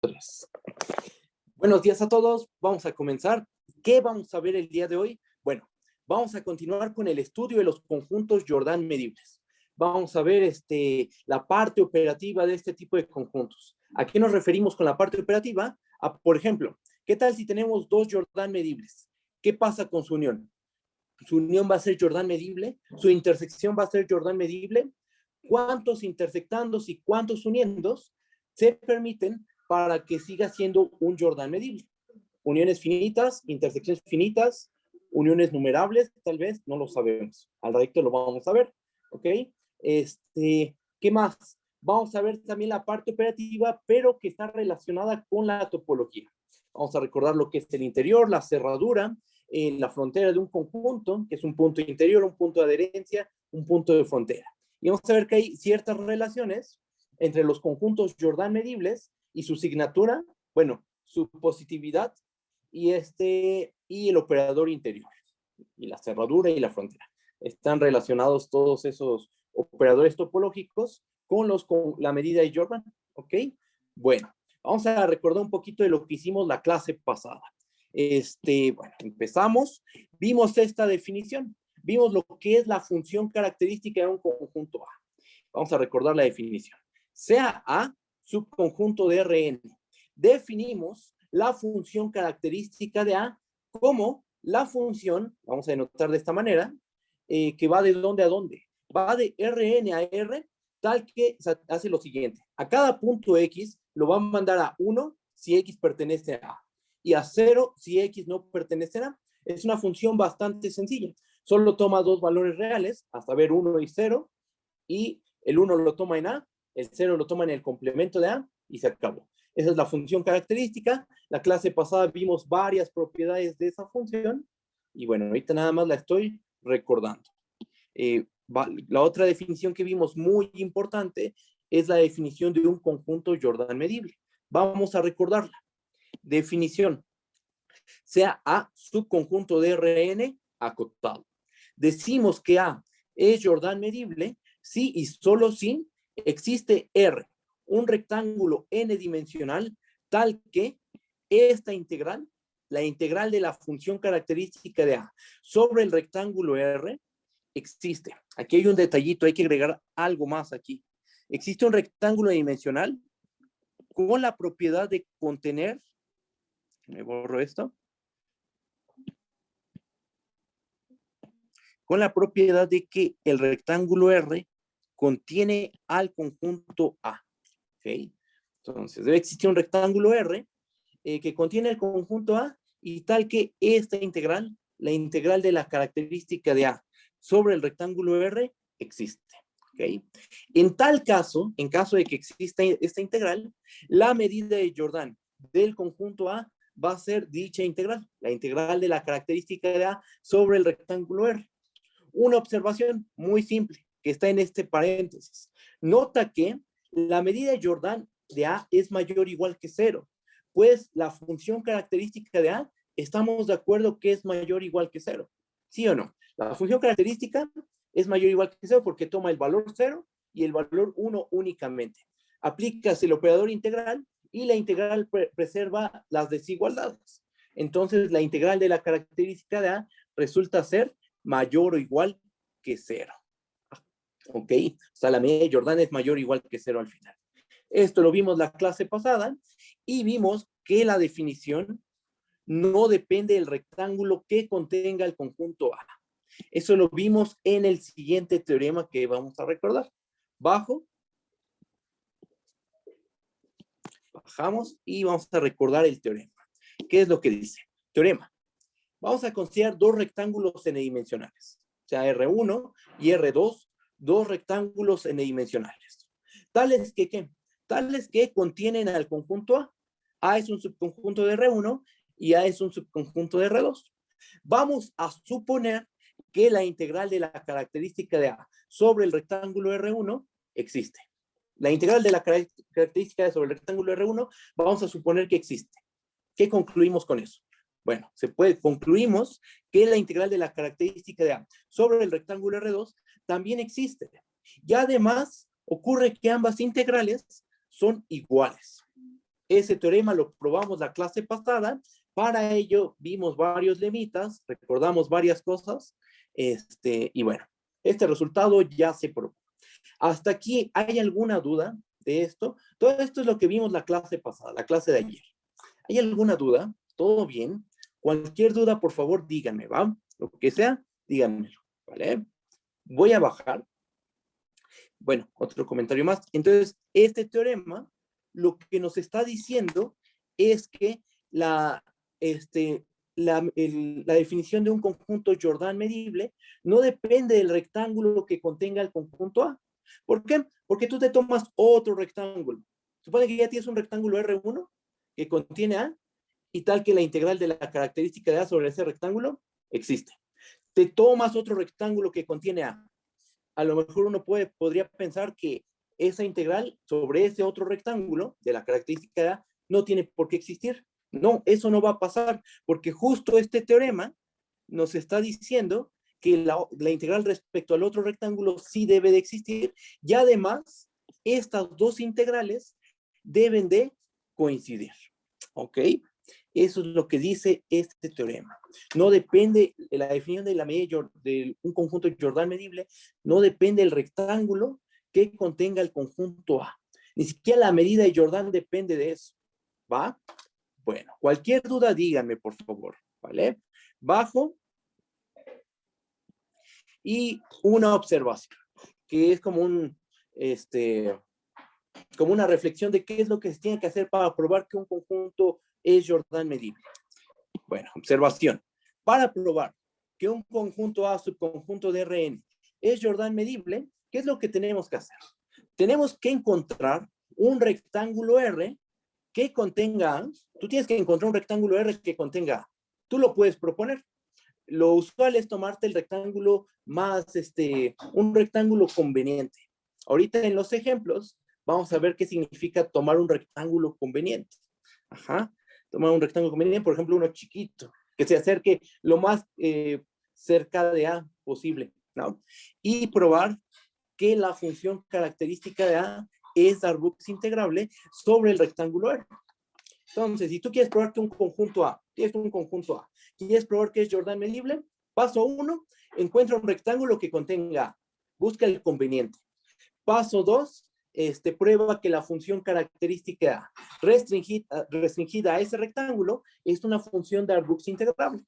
Tres. Buenos días a todos. Vamos a comenzar. ¿Qué vamos a ver el día de hoy? Bueno, vamos a continuar con el estudio de los conjuntos Jordan medibles. Vamos a ver la parte operativa de este tipo de conjuntos. ¿A qué nos referimos con la parte operativa? Por ejemplo, ¿qué tal si tenemos dos Jordan medibles? ¿Qué pasa con su unión? Su unión va a ser Jordan medible, su intersección va a ser Jordan medible. ¿Cuántos intersectandos y cuántos uniendos se permiten para que siga siendo un Jordan medible? Uniones finitas, intersecciones finitas, uniones numerables, tal vez, no lo sabemos. Al ratito lo vamos a ver, ¿ok? ¿Qué más? Vamos a ver también la parte operativa, pero que está relacionada con la topología. Vamos a recordar lo que es el interior, la cerradura, la frontera de un conjunto, que es un punto interior, un punto de adherencia, un punto de frontera. Y vamos a ver que hay ciertas relaciones entre los conjuntos Jordan medibles y su signatura, bueno, su positividad y el operador interior, y la cerradura y la frontera. Están relacionados todos esos operadores topológicos con la medida de Jordan, ¿ok? Bueno, vamos a recordar un poquito de lo que hicimos la clase pasada. Bueno, empezamos, vimos esta definición, vimos lo que es la función característica de un conjunto A. Vamos a recordar la definición. Sea A subconjunto de Rn. Definimos la función característica de A como la función, vamos a denotar de esta manera, que va de dónde a dónde. Va de Rn a R, tal que hace lo siguiente. A cada punto X lo va a mandar a 1 si X pertenece a A y a 0 si X no pertenece a A. Es una función bastante sencilla. Solo toma dos valores reales, hasta ver 1 y 0, y el 1 lo toma en A, el 0 lo toma en el complemento de A, y se acabó. Esa es la función característica. La clase pasada vimos varias propiedades de esa función, y bueno, ahorita nada más la estoy recordando. La otra definición que vimos muy importante es la definición de un conjunto Jordan medible. Vamos a recordarla. Definición. Sea A subconjunto de Rn acotado. Decimos que A es Jordan medible si y solo si existe R, un rectángulo n-dimensional, tal que esta integral, la integral de la función característica de A sobre el rectángulo R, existe. Aquí hay un detallito, hay que agregar algo más aquí. Existe un rectángulo dimensional con la propiedad de contener, me borro esto, con la propiedad de que el rectángulo R contiene al conjunto A. ¿Okay? Entonces, debe existir un rectángulo R que contiene el conjunto A y tal que esta integral, la integral de la característica de A sobre el rectángulo R, existe. ¿Okay? En tal caso, en caso de que exista esta integral, la medida de Jordan del conjunto A va a ser dicha integral, la integral de la característica de A sobre el rectángulo R. Una observación muy simple que está en este paréntesis. Nota que la medida de Jordan de A es mayor o igual que 0, pues la función característica de A estamos de acuerdo que es mayor o igual que 0. ¿Sí o no? La función característica es mayor o igual que 0 porque toma el valor 0 y el valor 1 únicamente. Aplicas el operador integral y la integral preserva las desigualdades. Entonces, la integral de la característica de A resulta ser mayor o igual que 0. ¿Ok? O sea, la medida de Jordan es mayor o igual que 0 al final. Esto lo vimos la clase pasada y vimos que la definición no depende del rectángulo que contenga el conjunto A. Eso lo vimos en el siguiente teorema que vamos a recordar. Bajamos y vamos a recordar el teorema. ¿Qué es lo que dice? Teorema. Vamos a considerar dos rectángulos n-dimensionales, o sea, R1 y R2, dos rectángulos n-dimensionales. Tales que, ¿qué? Tales que contienen al conjunto A. A es un subconjunto de R1 y A es un subconjunto de R2. Vamos a suponer que la integral de la característica de A sobre el rectángulo R1 existe. La integral de la característica sobre el rectángulo R1, vamos a suponer que existe. ¿Qué concluimos con eso? Bueno, concluimos que la integral de la característica de A sobre el rectángulo R2 también existe. Y además ocurre que ambas integrales son iguales. Ese teorema lo probamos la clase pasada. Para ello vimos varios lemitas, recordamos varias cosas. Y bueno, este resultado ya se probó. ¿Hasta aquí hay alguna duda de esto? Todo esto es lo que vimos la clase pasada, la clase de ayer. ¿Hay alguna duda? ¿Todo bien? Cualquier duda, por favor, díganme, ¿va? Lo que sea, díganmelo, ¿vale? Voy a bajar. Bueno, otro comentario más. Entonces, este teorema lo que nos está diciendo es que la definición de un conjunto Jordan medible no depende del rectángulo que contenga el conjunto A. ¿Por qué? Porque tú te tomas otro rectángulo. Supone que ya tienes un rectángulo R1 que contiene A y tal que la integral de la característica de A sobre ese rectángulo existe. Te tomas otro rectángulo que contiene A. A lo mejor uno podría pensar que esa integral sobre ese otro rectángulo de la característica de A no tiene por qué existir. No, eso no va a pasar, porque justo este teorema nos está diciendo que la integral respecto al otro rectángulo sí debe de existir, y además estas dos integrales deben de coincidir. ¿Ok? Eso es lo que dice este teorema. No depende, la definición de la medida de un conjunto Jordan medible, no depende del rectángulo que contenga el conjunto A. Ni siquiera la medida de Jordan depende de eso. ¿Va? Bueno, cualquier duda díganme, por favor. ¿Vale? Bajo. Y una observación, que es como como una reflexión de qué es lo que se tiene que hacer para probar que un conjunto es Jordan medible. Bueno, observación. Para probar que un conjunto A subconjunto de Rn es Jordan medible, ¿qué es lo que tenemos que hacer? Tenemos que encontrar un rectángulo R que contenga A. Tú tienes que encontrar un rectángulo R que contenga A. Tú lo puedes proponer. Lo usual es tomarte el rectángulo más, un rectángulo conveniente. Ahorita en los ejemplos vamos a ver qué significa tomar un rectángulo conveniente. Ajá. Tomar un rectángulo conveniente, por ejemplo, uno chiquito, que se acerque lo más cerca de A posible, ¿no? Y probar que la función característica de A es Darboux integrable sobre el rectángulo R. Entonces, si tú quieres probar que un conjunto A, tienes un conjunto A, quieres probar que es Jordan medible, paso 1, encuentra un rectángulo que contenga A, busca el conveniente. Paso 2, prueba que la función característica A restringida a ese rectángulo es una función de Darboux integrable.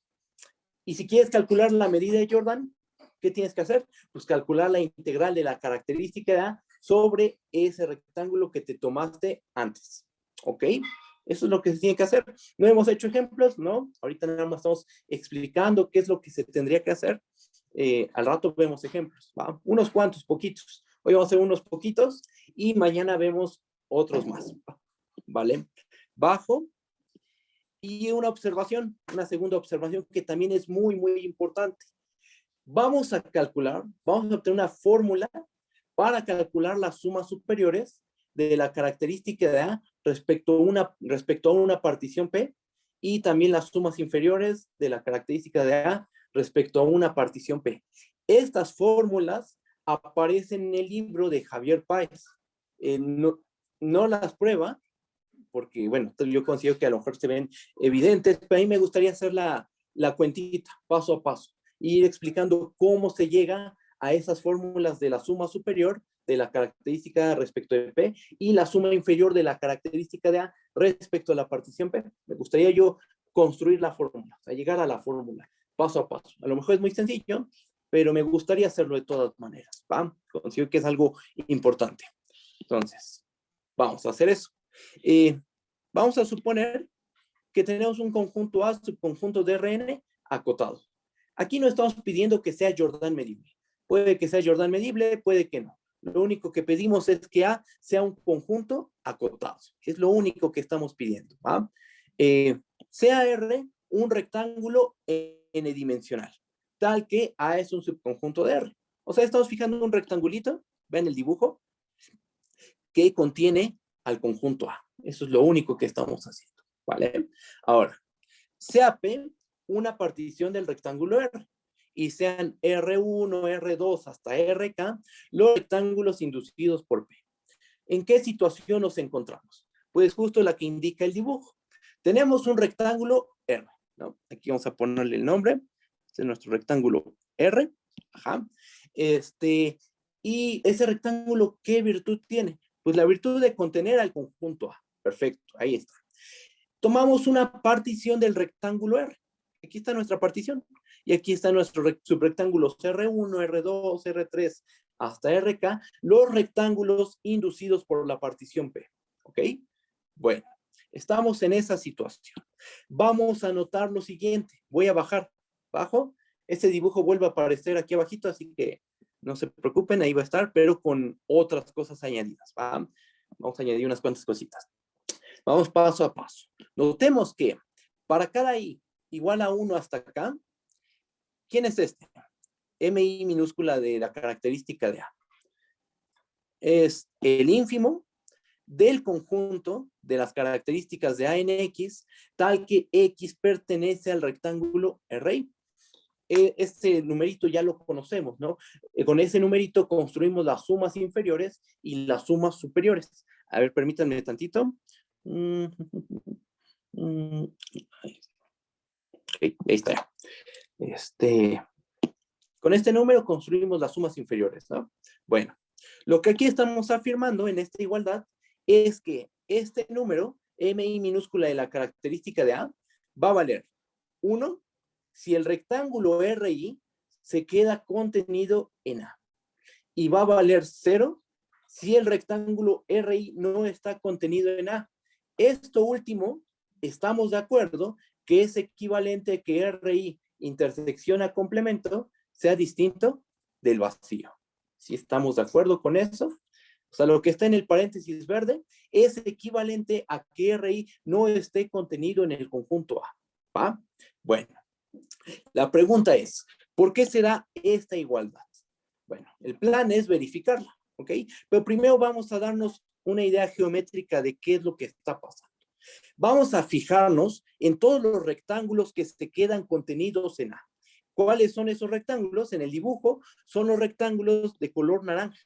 Y si quieres calcular la medida de Jordan, ¿qué tienes que hacer? Pues calcular la integral de la característica de A sobre ese rectángulo que te tomaste antes. ¿Ok? Eso es lo que se tiene que hacer. No hemos hecho ejemplos, ¿no? Ahorita nada más estamos explicando qué es lo que se tendría que hacer. Al rato vemos ejemplos, ¿va? Unos cuantos, poquitos. Hoy vamos a hacer unos poquitos y mañana vemos otros más, ¿vale? Bajo. Y una observación, una segunda observación que también es muy, muy importante. Vamos a calcular, vamos a obtener una fórmula para calcular las sumas superiores de la característica de A respecto a una partición P y también las sumas inferiores de la característica de A respecto a una partición P. Estas fórmulas aparecen en el libro de Javier Páez. No las prueba, porque, bueno, yo considero que a lo mejor se ven evidentes, pero a mí me gustaría hacer la cuentita, paso a paso, y ir explicando cómo se llega a esas fórmulas de la suma superior de la característica respecto de P y la suma inferior de la característica de A respecto a la partición P. Me gustaría yo construir la fórmula, o sea, llegar a la fórmula, paso a paso. A lo mejor es muy sencillo, pero me gustaría hacerlo de todas maneras, ¿va? Considero que es algo importante. Entonces, vamos a hacer eso. Vamos a suponer que tenemos un conjunto A, subconjunto de Rn acotado. Aquí no estamos pidiendo que sea Jordan medible. Puede que sea Jordan medible, puede que no. Lo único que pedimos es que A sea un conjunto acotado. Es lo único que estamos pidiendo, ¿va? Sea R un rectángulo n-dimensional, tal que A es un subconjunto de R. O sea, estamos fijando un rectangulito, ven el dibujo, que contiene al conjunto A. Eso es lo único que estamos haciendo, ¿vale? Ahora, sea P una partición del rectángulo R y sean R1, R2 hasta RK los rectángulos inducidos por P. ¿En qué situación nos encontramos? Pues justo la que indica el dibujo. Tenemos un rectángulo R, ¿no? Aquí vamos a ponerle el nombre. Este es nuestro rectángulo R. Ajá. Y ese rectángulo, ¿qué virtud tiene? Pues la virtud de contener al conjunto A. Perfecto, ahí está. Tomamos una partición del rectángulo R. Aquí está nuestra partición. Y aquí están nuestros subrectángulos R1, R2, R3, hasta RK, los rectángulos inducidos por la partición P. ¿Ok? Bueno, estamos en esa situación. Vamos a notar lo siguiente. Voy a bajar. Bajo. Este dibujo vuelve a aparecer aquí abajito, así que no se preocupen, ahí va a estar, pero con otras cosas añadidas. ¿Va? Vamos a añadir unas cuantas cositas. Vamos paso a paso. Notemos que para cada i igual a 1 hasta acá, ¿quién es este? MI minúscula de la característica de A. Es el ínfimo del conjunto de las características de A en X, tal que X pertenece al rectángulo RI. Este numerito ya lo conocemos, ¿no? Con ese numerito construimos las sumas inferiores y las sumas superiores. A ver, permítanme tantito. Okay, ahí está. Con este número construimos las sumas inferiores, ¿no? Bueno, lo que aquí estamos afirmando en esta igualdad es que este número, MI minúscula de la característica de A, va a valer 1 si el rectángulo RI se queda contenido en A. Y va a valer 0 si el rectángulo RI no está contenido en A. Esto último, estamos de acuerdo que es equivalente a que RI intersección a complemento sea distinto del vacío. ¿Sí estamos de acuerdo con eso? O sea, lo que está en el paréntesis verde es equivalente a que RI no esté contenido en el conjunto A. ¿Va? Bueno, la pregunta es, ¿por qué se da esta igualdad? Bueno, el plan es verificarla, ¿ok? Pero primero vamos a darnos una idea geométrica de qué es lo que está pasando. Vamos a fijarnos en todos los rectángulos que se quedan contenidos en A. ¿Cuáles son esos rectángulos? En el dibujo son los rectángulos de color naranja.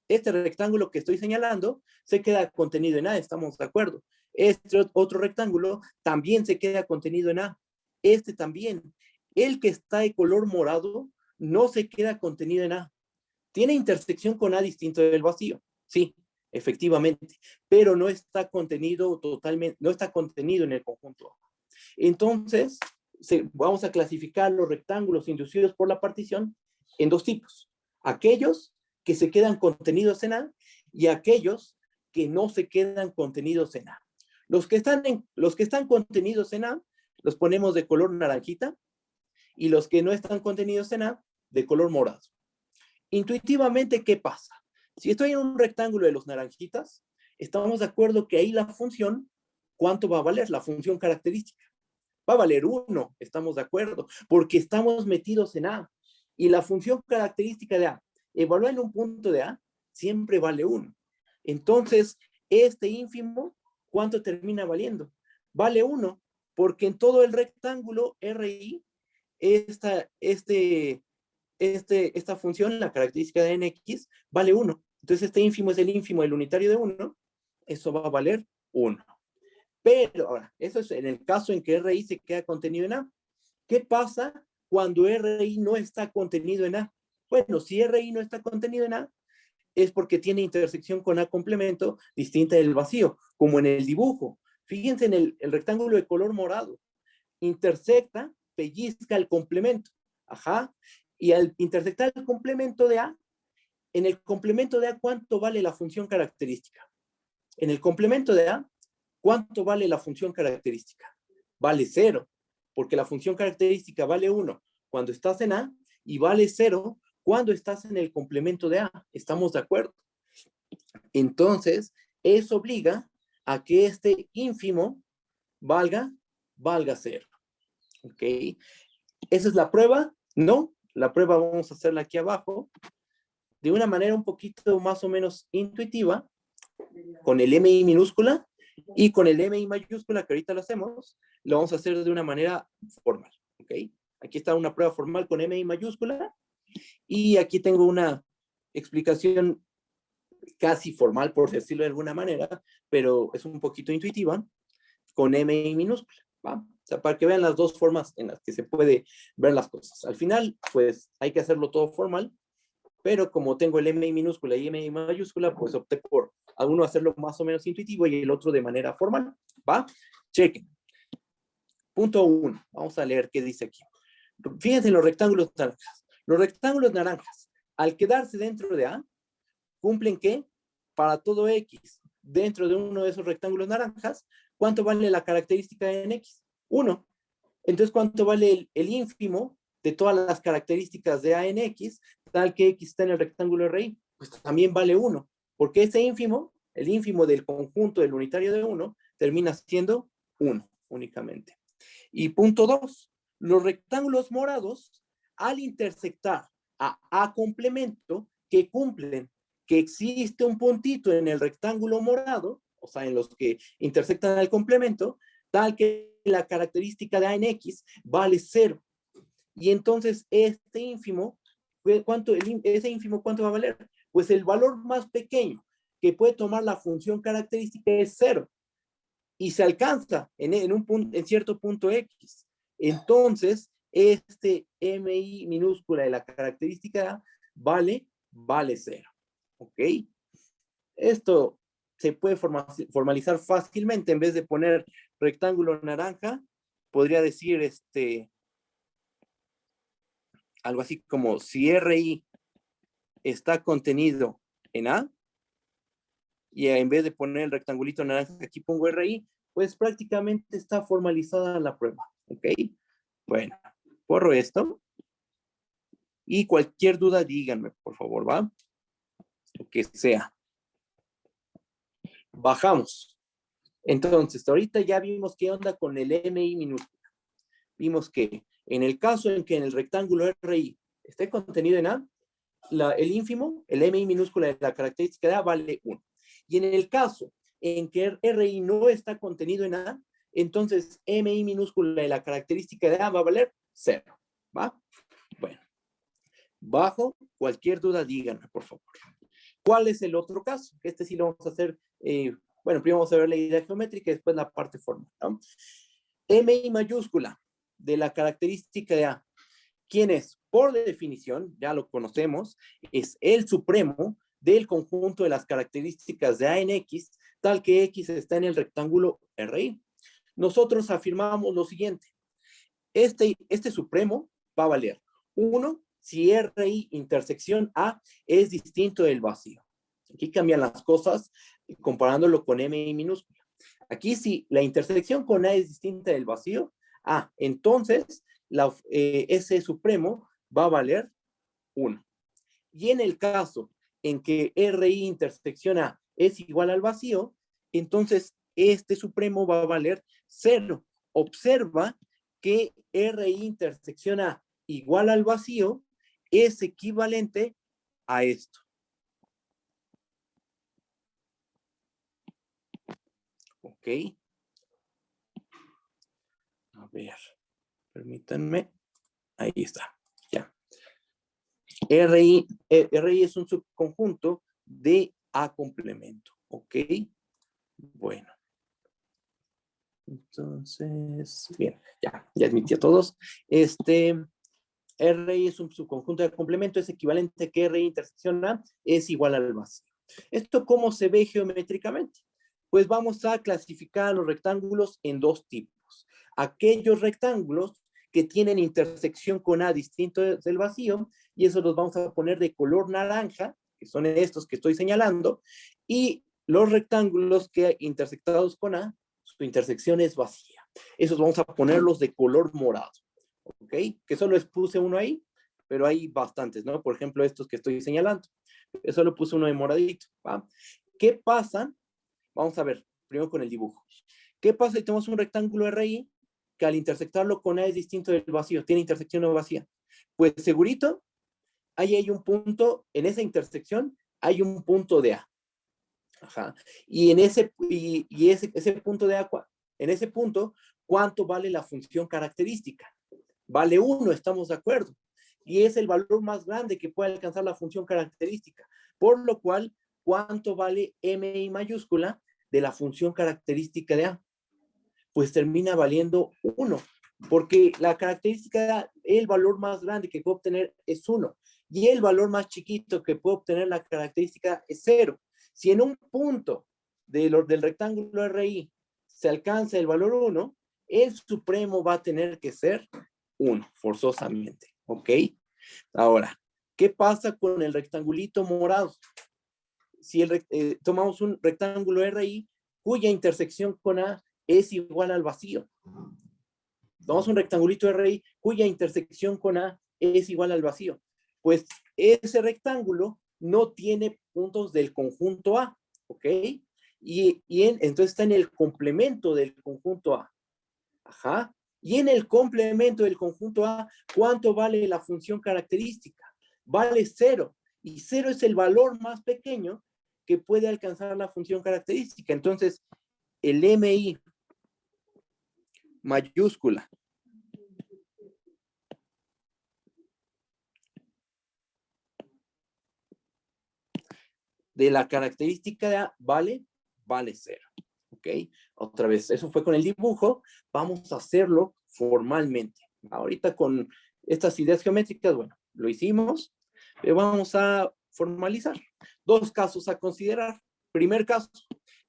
Este rectángulo que estoy señalando se queda contenido en A, estamos de acuerdo. Este otro rectángulo también se queda contenido en A. Este también. El que está de color morado no se queda contenido en A. Tiene intersección con A distinto del vacío. Sí, efectivamente. Pero no está contenido totalmente, no está contenido en el conjunto A. Entonces, vamos a clasificar los rectángulos inducidos por la partición en dos tipos. Aquellos que se quedan contenidos en A y aquellos que no se quedan contenidos en A. Los que están contenidos en A los ponemos de color naranjita y los que no están contenidos en A de color morado. Intuitivamente, ¿qué pasa? Si estoy en un rectángulo de los naranjitas, estamos de acuerdo que ahí la función, ¿cuánto va a valer? La función característica. Va a valer 1, estamos de acuerdo, porque estamos metidos en A. Y la función característica de A, evaluar en un punto de A, siempre vale 1. Entonces, este ínfimo, ¿cuánto termina valiendo? Vale 1, porque en todo el rectángulo RI, esta función, la característica de nx, vale 1. Entonces, este ínfimo es el ínfimo, el unitario de 1, eso va a valer 1. Pero ahora, eso es en el caso en que RI se queda contenido en A. ¿Qué pasa cuando RI no está contenido en A? Bueno, si RI no está contenido en A, es porque tiene intersección con A complemento distinta del vacío, como en el dibujo. Fíjense en el rectángulo de color morado. Intersecta, pellizca el complemento. Ajá. Y al intersectar el complemento de A, en el complemento de A, ¿cuánto vale la función característica? En el complemento de A, ¿cuánto vale la función característica? Vale 0, porque la función característica vale 1 cuando estás en A y vale 0 cuando estás en el complemento de A. ¿Estamos de acuerdo? Entonces, eso obliga a que este ínfimo valga 0. ¿Ok? ¿Esa es la prueba? No, la prueba vamos a hacerla aquí abajo de una manera un poquito más o menos intuitiva, con el MI minúscula y con el MI mayúscula que ahorita lo hacemos, lo vamos a hacer de una manera formal, ¿ok? Aquí está una prueba formal con MI mayúscula y aquí tengo una explicación casi formal, por decirlo de alguna manera, pero es un poquito intuitiva, con MI minúscula, ¿va? O sea, para que vean las dos formas en las que se puede ver las cosas. Al final, pues, hay que hacerlo todo formal, pero como tengo el MI minúscula y MI mayúscula, pues opté por alguno hacerlo más o menos intuitivo y el otro de manera formal, ¿va? Chequen. Punto 1. Vamos a leer qué dice aquí. Fíjense en los rectángulos naranjas. Los rectángulos naranjas, al quedarse dentro de A, cumplen que para todo X dentro de uno de esos rectángulos naranjas, ¿cuánto vale la característica en X? 1. Entonces, ¿cuánto vale el ínfimo de todas las características de A en X, tal que X está en el rectángulo RI? Pues también vale 1, porque ese ínfimo, el ínfimo del conjunto del unitario de 1, termina siendo 1 únicamente. Y punto 2, los rectángulos morados, al intersectar a complemento, que cumplen que existe un puntito en el rectángulo morado, o sea, en los que intersectan al complemento, tal que la característica de A en X vale 0. Y entonces este ínfimo, ese ínfimo, ¿cuánto va a valer? Pues el valor más pequeño que puede tomar la función característica es 0. Y se alcanza en cierto punto X. Entonces, este MI minúscula de la característica A vale 0. ¿Ok? Esto se puede formalizar fácilmente. En vez de poner rectángulo naranja, podría decir algo así como si RI está contenido en A, y en vez de poner el rectangulito naranja, aquí pongo RI, pues prácticamente está formalizada la prueba. ¿Ok? Bueno, borro esto. Y cualquier duda, díganme, por favor, ¿va? Lo que sea. Bajamos. Entonces, ahorita ya vimos qué onda con el MI minúscula. Vimos que en el caso en que en el rectángulo RI esté contenido en A, el ínfimo, el MI minúscula de la característica de A vale 1. Y en el caso en que RI no está contenido en A, entonces MI minúscula de la característica de A va a valer 0. ¿Va? Bueno. Bajo, cualquier duda, díganme, por favor. ¿Cuál es el otro caso? Este sí lo vamos a hacer, bueno, primero vamos a ver la idea geométrica y después la parte formal, ¿no? MI mayúscula de la característica de A. ¿Quién es? Por definición, ya lo conocemos, es el supremo del conjunto de las características de A en X, tal que X está en el rectángulo RI. Nosotros afirmamos lo siguiente. Este supremo va a valer 1 si RI intersección A es distinto del vacío. Aquí cambian las cosas comparándolo con MI minúscula. Aquí si la intersección con A es distinta del vacío, entonces ese supremo va a valer 1. Y en el caso en que RI intersección A es igual al vacío, entonces este supremo va a valer 0. Observa que RI intersección A igual al vacío es equivalente a esto. ¿Ok? A ver, permítanme. Ahí está, ya. RI es un subconjunto de A complemento. ¿Ok? Bueno. Entonces, bien, ya admití a todos. RI es un subconjunto de complemento, es equivalente a que RI intersección A es igual al vacío. ¿Esto cómo se ve geométricamente? Pues vamos a clasificar los rectángulos en dos tipos. Aquellos rectángulos que tienen intersección con A distinto del vacío, y eso los vamos a poner de color naranja, que son estos que estoy señalando, y los rectángulos que intersectados con A, su intersección es vacía. Esos vamos a ponerlos de color morado. ¿Ok? Que solo puse uno ahí, pero hay bastantes, ¿no? Por ejemplo, estos que estoy señalando. Yo solo puse uno de moradito, ¿va? ¿Qué pasa? Vamos a ver, primero con el dibujo. ¿Qué pasa si tenemos un rectángulo RI que al intersectarlo con A es distinto del vacío? Tiene intersección no vacía. Pues segurito, ahí hay un punto, en esa intersección hay un punto de A. Ajá. Y en ese punto de A, en ese punto, ¿cuánto vale la función característica? Vale 1, estamos de acuerdo. Y es el valor más grande que puede alcanzar la función característica. Por lo cual, ¿cuánto vale MI mayúscula de la función característica de A? Pues termina valiendo 1, porque la característica de A, el valor más grande que puedo obtener es 1, y el valor más chiquito que puedo obtener la característica es 0. Si en un punto del rectángulo RI se alcanza el valor 1, el supremo va a tener que ser 1, forzosamente, ¿ok? Ahora, ¿qué pasa con el rectangulito morado? Si tomamos un rectángulo RI cuya intersección con A es igual al vacío. Tomamos un rectangulito RI cuya intersección con A es igual al vacío. Pues ese rectángulo no tiene puntos del conjunto A, ¿ok? Entonces está en el complemento del conjunto A. Ajá. Y en el complemento del conjunto A, ¿cuánto vale la función característica? Vale 0. Y 0 es el valor más pequeño que puede alcanzar la función característica. Entonces, el MI mayúscula de la característica de A vale 0. ¿Ok? Otra vez, eso fue con el dibujo. Vamos a hacerlo formalmente. Ahorita con estas ideas geométricas, bueno, lo hicimos. Pero vamos a formalizar. 2 casos a considerar. Primer caso,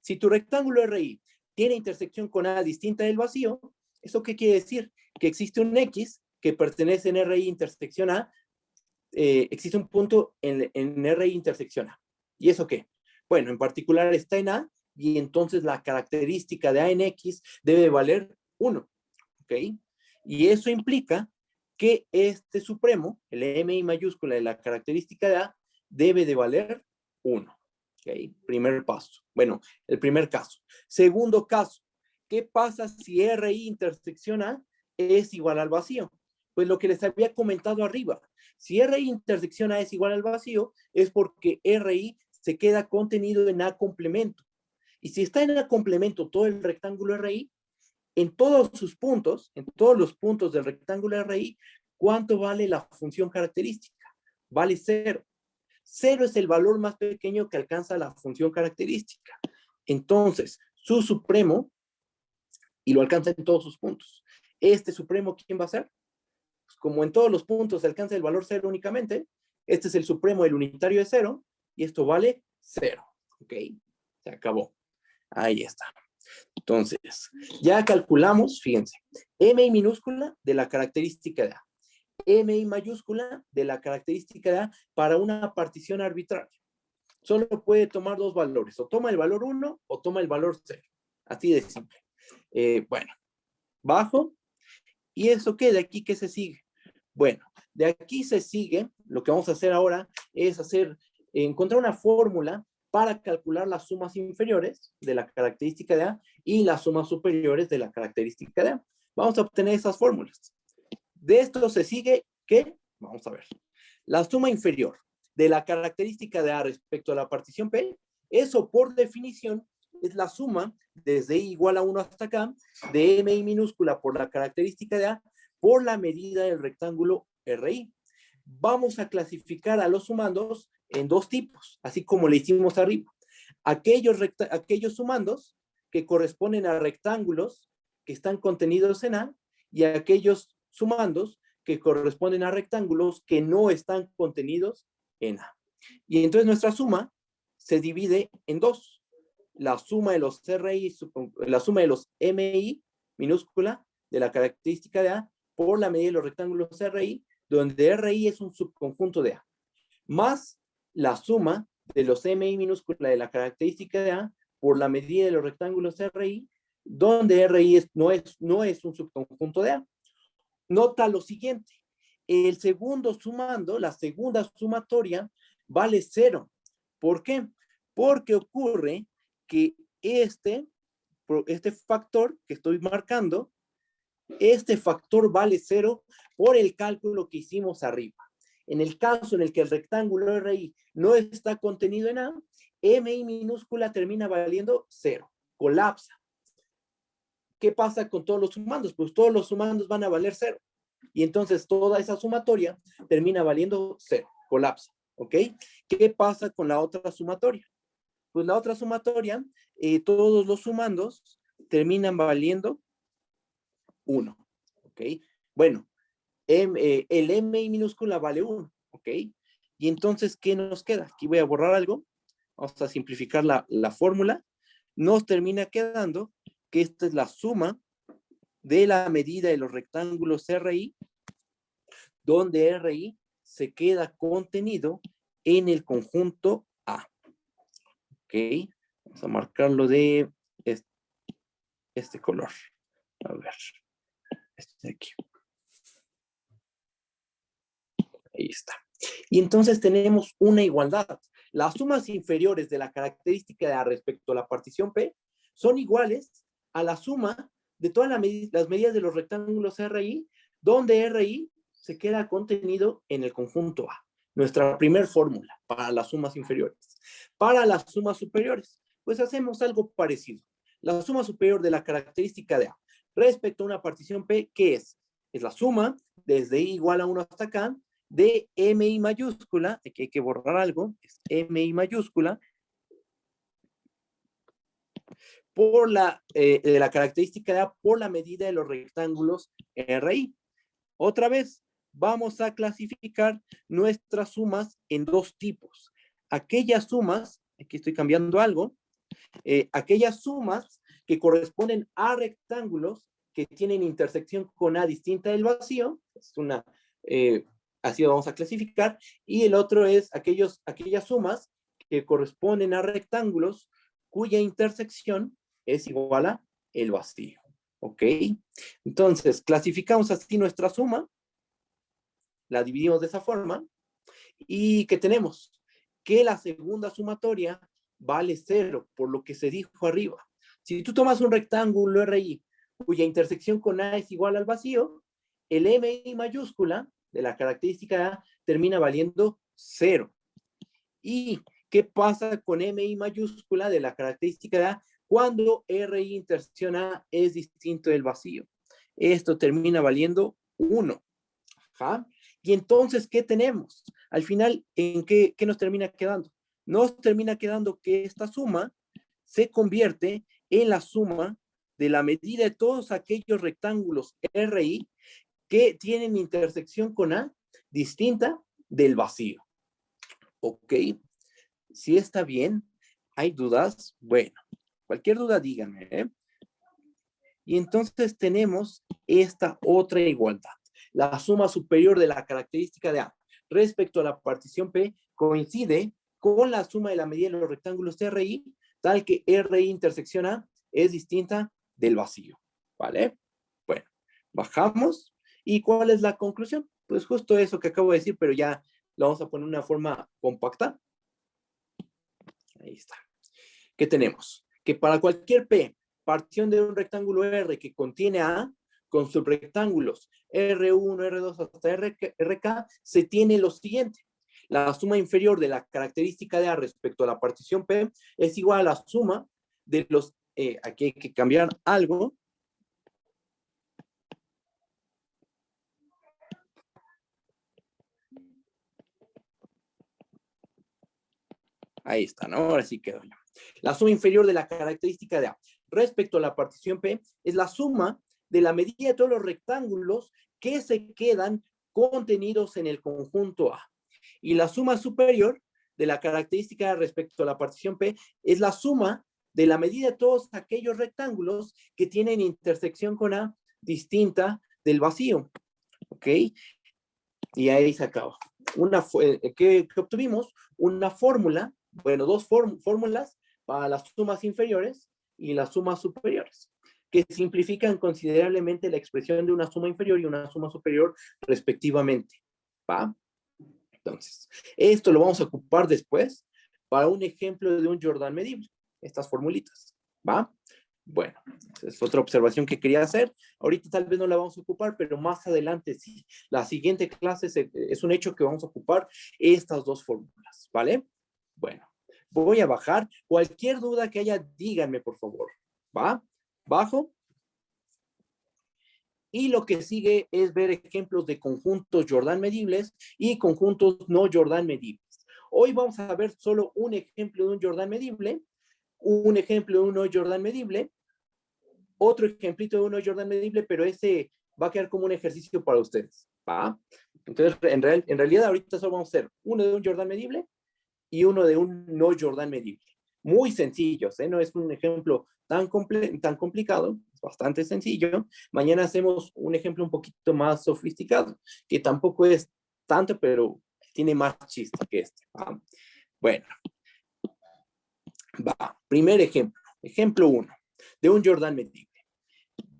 si tu rectángulo RI tiene intersección con A distinta del vacío, ¿eso qué quiere decir? Que existe un X que pertenece en RI intersección A, existe un punto en RI intersección A. ¿Y eso qué? Bueno, en particular está en A, y entonces la característica de A en X debe valer 1, ¿ok? Y eso implica que este supremo, el MI mayúscula de la característica de A, debe de valer 1, ¿ok? Primer paso. Bueno, el primer caso. Segundo caso, ¿qué pasa si RI intersección A es igual al vacío? Pues lo que les había comentado arriba. Si RI intersección A es igual al vacío, es porque RI se queda contenido en A complemento. Y si está en A complemento todo el rectángulo RI, en todos sus puntos, en todos los puntos del rectángulo RI, ¿cuánto vale la función característica? Vale 0. 0 es el valor más pequeño que alcanza la función característica. Entonces, su supremo, y lo alcanza en todos sus puntos. Este supremo, ¿quién va a ser? Pues como en todos los puntos se alcanza el valor 0 únicamente, este es el supremo del unitario de 0, y esto vale 0. ¿Ok? Se acabó. Ahí está. Entonces, ya calculamos, fíjense, MI minúscula de la característica de A, MI mayúscula de la característica de A para una partición arbitraria. Solo puede tomar 2 valores, o toma el valor 1 o toma el valor 0. Así de simple. Bueno, bajo, ¿y eso qué? ¿De aquí qué se sigue? Bueno, de aquí se sigue, lo que vamos a hacer ahora es encontrar una fórmula para calcular las sumas inferiores de la característica de A y las sumas superiores de la característica de A. Vamos a obtener esas fórmulas. De esto se sigue, ¿qué? Vamos a ver. La suma inferior de la característica de A respecto a la partición P, eso por definición es la suma desde I igual a 1 hasta acá de MI minúscula por la característica de A por la medida del rectángulo RI. Vamos a clasificar a los sumandos en 2 tipos, así como le hicimos arriba. Aquellos sumandos que corresponden a rectángulos que están contenidos en A, y aquellos sumandos que corresponden a rectángulos que no están contenidos en A. Y entonces nuestra suma se divide en 2. La suma de los RI, la suma de los MI minúscula de la característica de A por la medida de los rectángulos RI, donde RI es un subconjunto de A, más la suma de los MI minúscula de la característica de A por la medida de los rectángulos RI, donde RI no es un subconjunto de A. Nota lo siguiente, el segundo sumando, la segunda sumatoria, vale 0. ¿Por qué? Porque ocurre que este factor que estoy marcando, este factor vale 0 por el cálculo que hicimos arriba. En el caso en el que el rectángulo RI no está contenido en A, MI minúscula termina valiendo 0, colapsa. ¿Qué pasa con todos los sumandos? Pues todos los sumandos van a valer 0. Y entonces toda esa sumatoria termina valiendo 0, colapsa. ¿Ok? ¿Qué pasa con la otra sumatoria? pues la otra sumatoria, todos los sumandos terminan valiendo 1, ¿ok? Bueno, el M minúscula vale 1, ¿ok? Y entonces, ¿qué nos queda? Aquí voy a borrar algo. Vamos a simplificar la fórmula. Nos termina quedando que esta es la suma de la medida de los rectángulos RI, donde RI se queda contenido en el conjunto A. ¿Ok? Vamos a marcarlo de este color. A ver. Este de aquí. Ahí está. Y entonces tenemos una igualdad. Las sumas inferiores de la característica de A respecto a la partición P son iguales a la suma de todas las medidas de los rectángulos RI, donde RI se queda contenido en el conjunto A. Nuestra primer fórmula para las sumas inferiores. Para las sumas superiores, pues hacemos algo parecido. La suma superior de la característica de A respecto a una partición P, ¿qué es? Es la suma desde I igual a 1 hasta acá de MI mayúscula, aquí hay que borrar algo, es MI mayúscula, por de la característica de A por la medida de los rectángulos RI. Otra vez, vamos a clasificar nuestras sumas en dos tipos. Aquellas sumas, aquí estoy cambiando algo, aquellas sumas que corresponden a rectángulos que tienen intersección con A distinta del vacío, es una, así lo vamos a clasificar, y el otro es aquellas sumas que corresponden a rectángulos cuya intersección es igual a el vacío, ¿ok? Entonces, clasificamos así nuestra suma, la dividimos de esa forma, y ¿qué tenemos? Que la segunda sumatoria vale 0, por lo que se dijo arriba. Si tú tomas un rectángulo RI cuya intersección con A es igual al vacío, el MI mayúscula de la característica A termina valiendo 0. ¿Y qué pasa con MI mayúscula de la característica A cuando RI intersección A es distinto del vacío? Esto termina valiendo 1. ¿Ja? Y entonces, ¿qué tenemos? Al final, ¿en qué nos termina quedando? Nos termina quedando que esta suma se convierte en la suma de la medida de todos aquellos rectángulos RI que tienen intersección con A distinta del vacío. ¿Ok? Si está bien, ¿hay dudas? Bueno, cualquier duda díganme, ¿eh? Y entonces tenemos esta otra igualdad. La suma superior de la característica de A respecto a la partición P coincide con la suma de la medida de los rectángulos RI, tal que RI intersección A es distinta del vacío, ¿vale? Bueno, bajamos. ¿Y cuál es la conclusión? Pues justo eso que acabo de decir, pero ya lo vamos a poner de una forma compacta. Ahí está. ¿Qué tenemos? Que para cualquier P, partición de un rectángulo R que contiene A, con subrectángulos R1, R2 hasta RK, se tiene lo siguiente. La suma inferior de la característica de A respecto a la partición P es igual a la suma de los, aquí hay que cambiar algo. Ahí está, ¿no? Ahora sí quedó ya. La suma inferior de la característica de A respecto a la partición P es la suma de la medida de todos los rectángulos que se quedan contenidos en el conjunto A. Y la suma superior de la característica respecto a la partición P es la suma de la medida de todos aquellos rectángulos que tienen intersección con A distinta del vacío. ¿Ok? Y ahí se acaba. ¿Qué obtuvimos? Una fórmula, bueno, dos fórmulas para las sumas inferiores y las sumas superiores, que simplifican considerablemente la expresión de una suma inferior y una suma superior respectivamente. ¿Va? Entonces, esto lo vamos a ocupar después para un ejemplo de un Jordan medible, estas formulitas. ¿Va? Bueno, es otra observación que quería hacer. Ahorita tal vez no la vamos a ocupar, pero más adelante sí. La siguiente clase es un hecho que vamos a ocupar estas dos fórmulas, ¿vale? Bueno, voy a bajar. Cualquier duda que haya, díganme, por favor. ¿Va? Bajo. Y lo que sigue es ver ejemplos de conjuntos Jordan medibles y conjuntos no Jordan medibles. Hoy vamos a ver solo un ejemplo de un Jordan medible, un ejemplo de un no Jordan medible, otro ejemplito de un no Jordan medible, pero ese va a quedar como un ejercicio para ustedes, ¿va? Entonces, en realidad ahorita solo vamos a hacer uno de un Jordan medible y uno de un no Jordan medible. Muy sencillos, ¿eh? No es un ejemplo tan complicado, es bastante sencillo. Mañana hacemos un ejemplo un poquito más sofisticado, que tampoco es tanto, pero tiene más chiste que este. ¿Va? Bueno, va. Primer ejemplo, ejemplo 1, de un Jordan medible.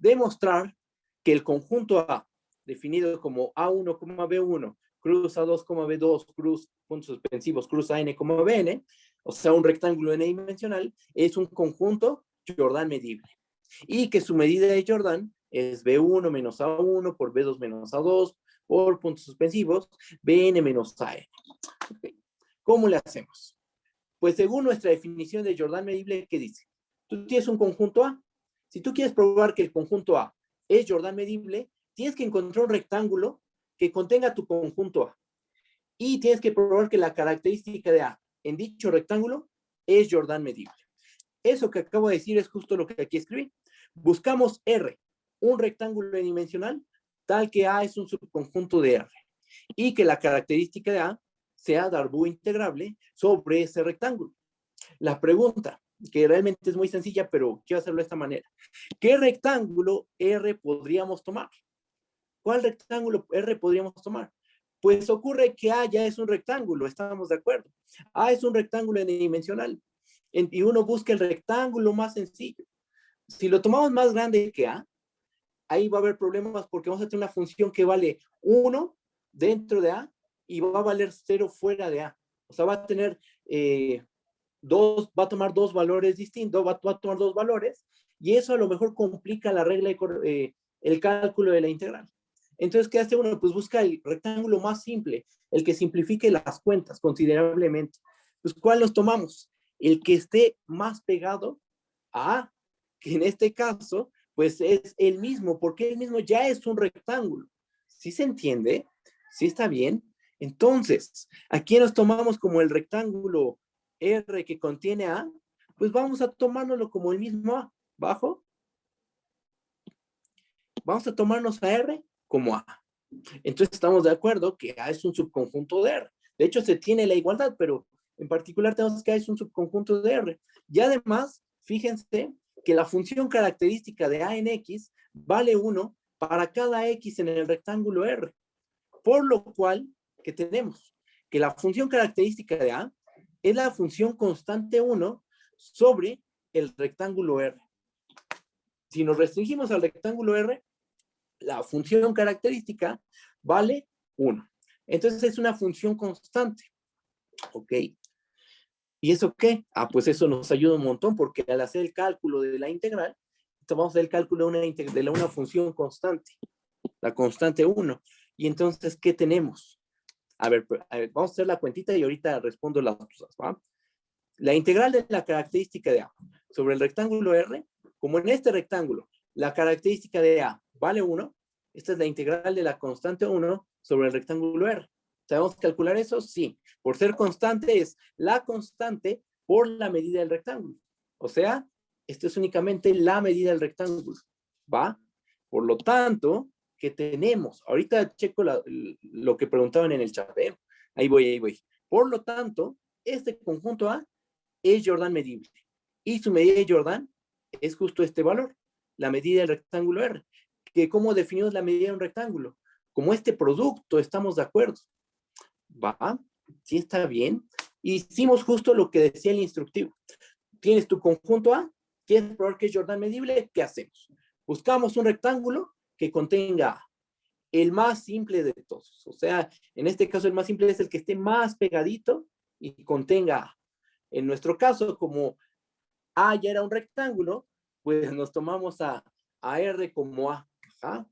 Demostrar que el conjunto A, definido como A1, B1, cruz A2, B2, cruz, puntos suspensivos, cruz AN, BN, o sea, un rectángulo n-dimensional, es un conjunto Jordan medible. Y que su medida de Jordan es B1 menos A1 por B2 menos A2 por puntos suspensivos, BN menos AN. ¿Cómo le hacemos? Pues según nuestra definición de Jordan medible, ¿qué dice? Tú tienes un conjunto A. Si tú quieres probar que el conjunto A es Jordan medible, tienes que encontrar un rectángulo que contenga tu conjunto A. Y tienes que probar que la característica de A en dicho rectángulo es Jordan medible. Eso que acabo de decir es justo lo que aquí escribí. Buscamos R, un rectángulo dimensional, tal que A es un subconjunto de R. Y que la característica de A sea Darboux integrable sobre ese rectángulo. La pregunta, que realmente es muy sencilla, pero quiero hacerlo de esta manera. ¿Qué rectángulo R podríamos tomar? ¿Cuál rectángulo R podríamos tomar? Pues ocurre que A ya es un rectángulo, estamos de acuerdo. A es un rectángulo n-dimensional. Y uno busca el rectángulo más sencillo. Si lo tomamos más grande que A, ahí va a haber problemas porque vamos a tener una función que vale 1 dentro de A y va a valer 0 fuera de A. O sea, va a tener va a tomar dos valores distintos, va a tomar dos valores, y eso a lo mejor complica la regla, el cálculo de la integral. Entonces, ¿qué hace uno? Pues busca el rectángulo más simple, el que simplifique las cuentas considerablemente. Pues, ¿cuál nos tomamos? El que esté más pegado a A, que en este caso, pues es el mismo, porque el mismo ya es un rectángulo. ¿Sí se entiende? ¿Sí está bien? Entonces, aquí nos tomamos como el rectángulo R que contiene A, pues vamos a tomárnoslo como el mismo A. ¿Bajo? Vamos a tomarnos a R como A. Entonces estamos de acuerdo que A es un subconjunto de R. De hecho, se tiene la igualdad, pero en particular tenemos que A es un subconjunto de R. Y además, fíjense que la función característica de A en X vale 1 para cada X en el rectángulo R. Por lo cual, ¿qué tenemos? Que la función característica de A es la función constante 1 sobre el rectángulo R. Si nos restringimos al rectángulo R, la función característica vale 1. Entonces es una función constante. ¿Ok? ¿Y eso qué? Ah, pues eso nos ayuda un montón porque al hacer el cálculo de la integral, vamos a hacer el cálculo de una función constante, la constante 1. Y entonces, ¿qué tenemos? A ver, vamos a hacer la cuentita y ahorita respondo las cosas, ¿va? La integral de la característica de A sobre el rectángulo R, como en este rectángulo, la característica de A vale 1, esta es la integral de la constante 1 sobre el rectángulo R. ¿Sabemos calcular eso? Sí. Por ser constante es la constante por la medida del rectángulo. O sea, esto es únicamente la medida del rectángulo. ¿Va? Por lo tanto, ¿qué tenemos? Ahorita checo lo que preguntaban en el chat. Ahí voy, ahí voy. Por lo tanto, este conjunto A es Jordan medible. Y su medida de Jordan es justo este valor, la medida del rectángulo R. ¿Cómo definimos la medida de un rectángulo? Como este producto, estamos de acuerdo. ¿Va? ¿Sí está bien? Hicimos justo lo que decía el instructivo. Tienes tu conjunto A, ¿quieres probar que es Jordan medible? ¿Qué hacemos? Buscamos un rectángulo que contenga A, el más simple de todos. O sea, en este caso el más simple es el que esté más pegadito y contenga A. En nuestro caso, como A ya era un rectángulo, pues nos tomamos a R como A. Ajá.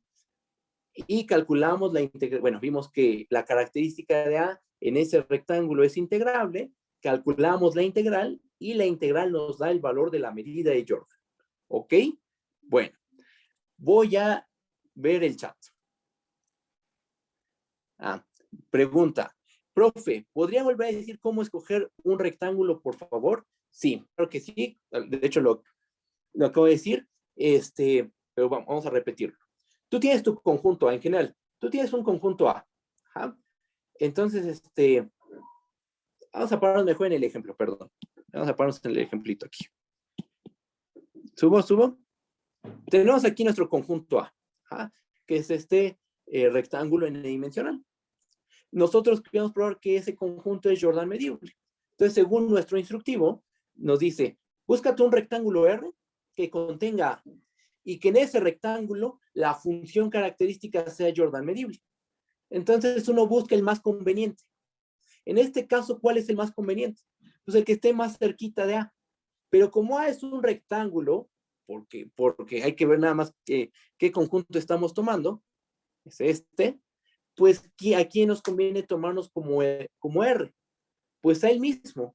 Y calculamos la integral. Bueno, vimos que la característica de A en ese rectángulo es integrable, calculamos la integral y la integral nos da el valor de la medida de Jordan. ¿Ok? Bueno, voy a ver el chat. Pregunta, Profe, ¿podría volver a decir cómo escoger un rectángulo, por favor? Sí, claro que sí. De hecho, lo acabo de decir, pero vamos a repetirlo. Tú tienes tu conjunto A en general. Tú tienes un conjunto A. Ajá. Entonces, vamos a pararnos mejor en el ejemplo, perdón. Vamos a pararnos en el ejemplito aquí. Subo. Tenemos aquí nuestro conjunto A, ¿ah? Que es este rectángulo n-dimensional. Nosotros queremos probar que ese conjunto es Jordan medible. Entonces, según nuestro instructivo, nos dice, búscate un rectángulo R que contenga A y que en ese rectángulo la función característica sea Jordan medible. Entonces, uno busca el más conveniente. En este caso, ¿cuál es el más conveniente? Pues el que esté más cerquita de A. Pero como A es un rectángulo, porque hay que ver nada más qué conjunto estamos tomando, es pues ¿a quién nos conviene tomarnos como R? Pues a él mismo.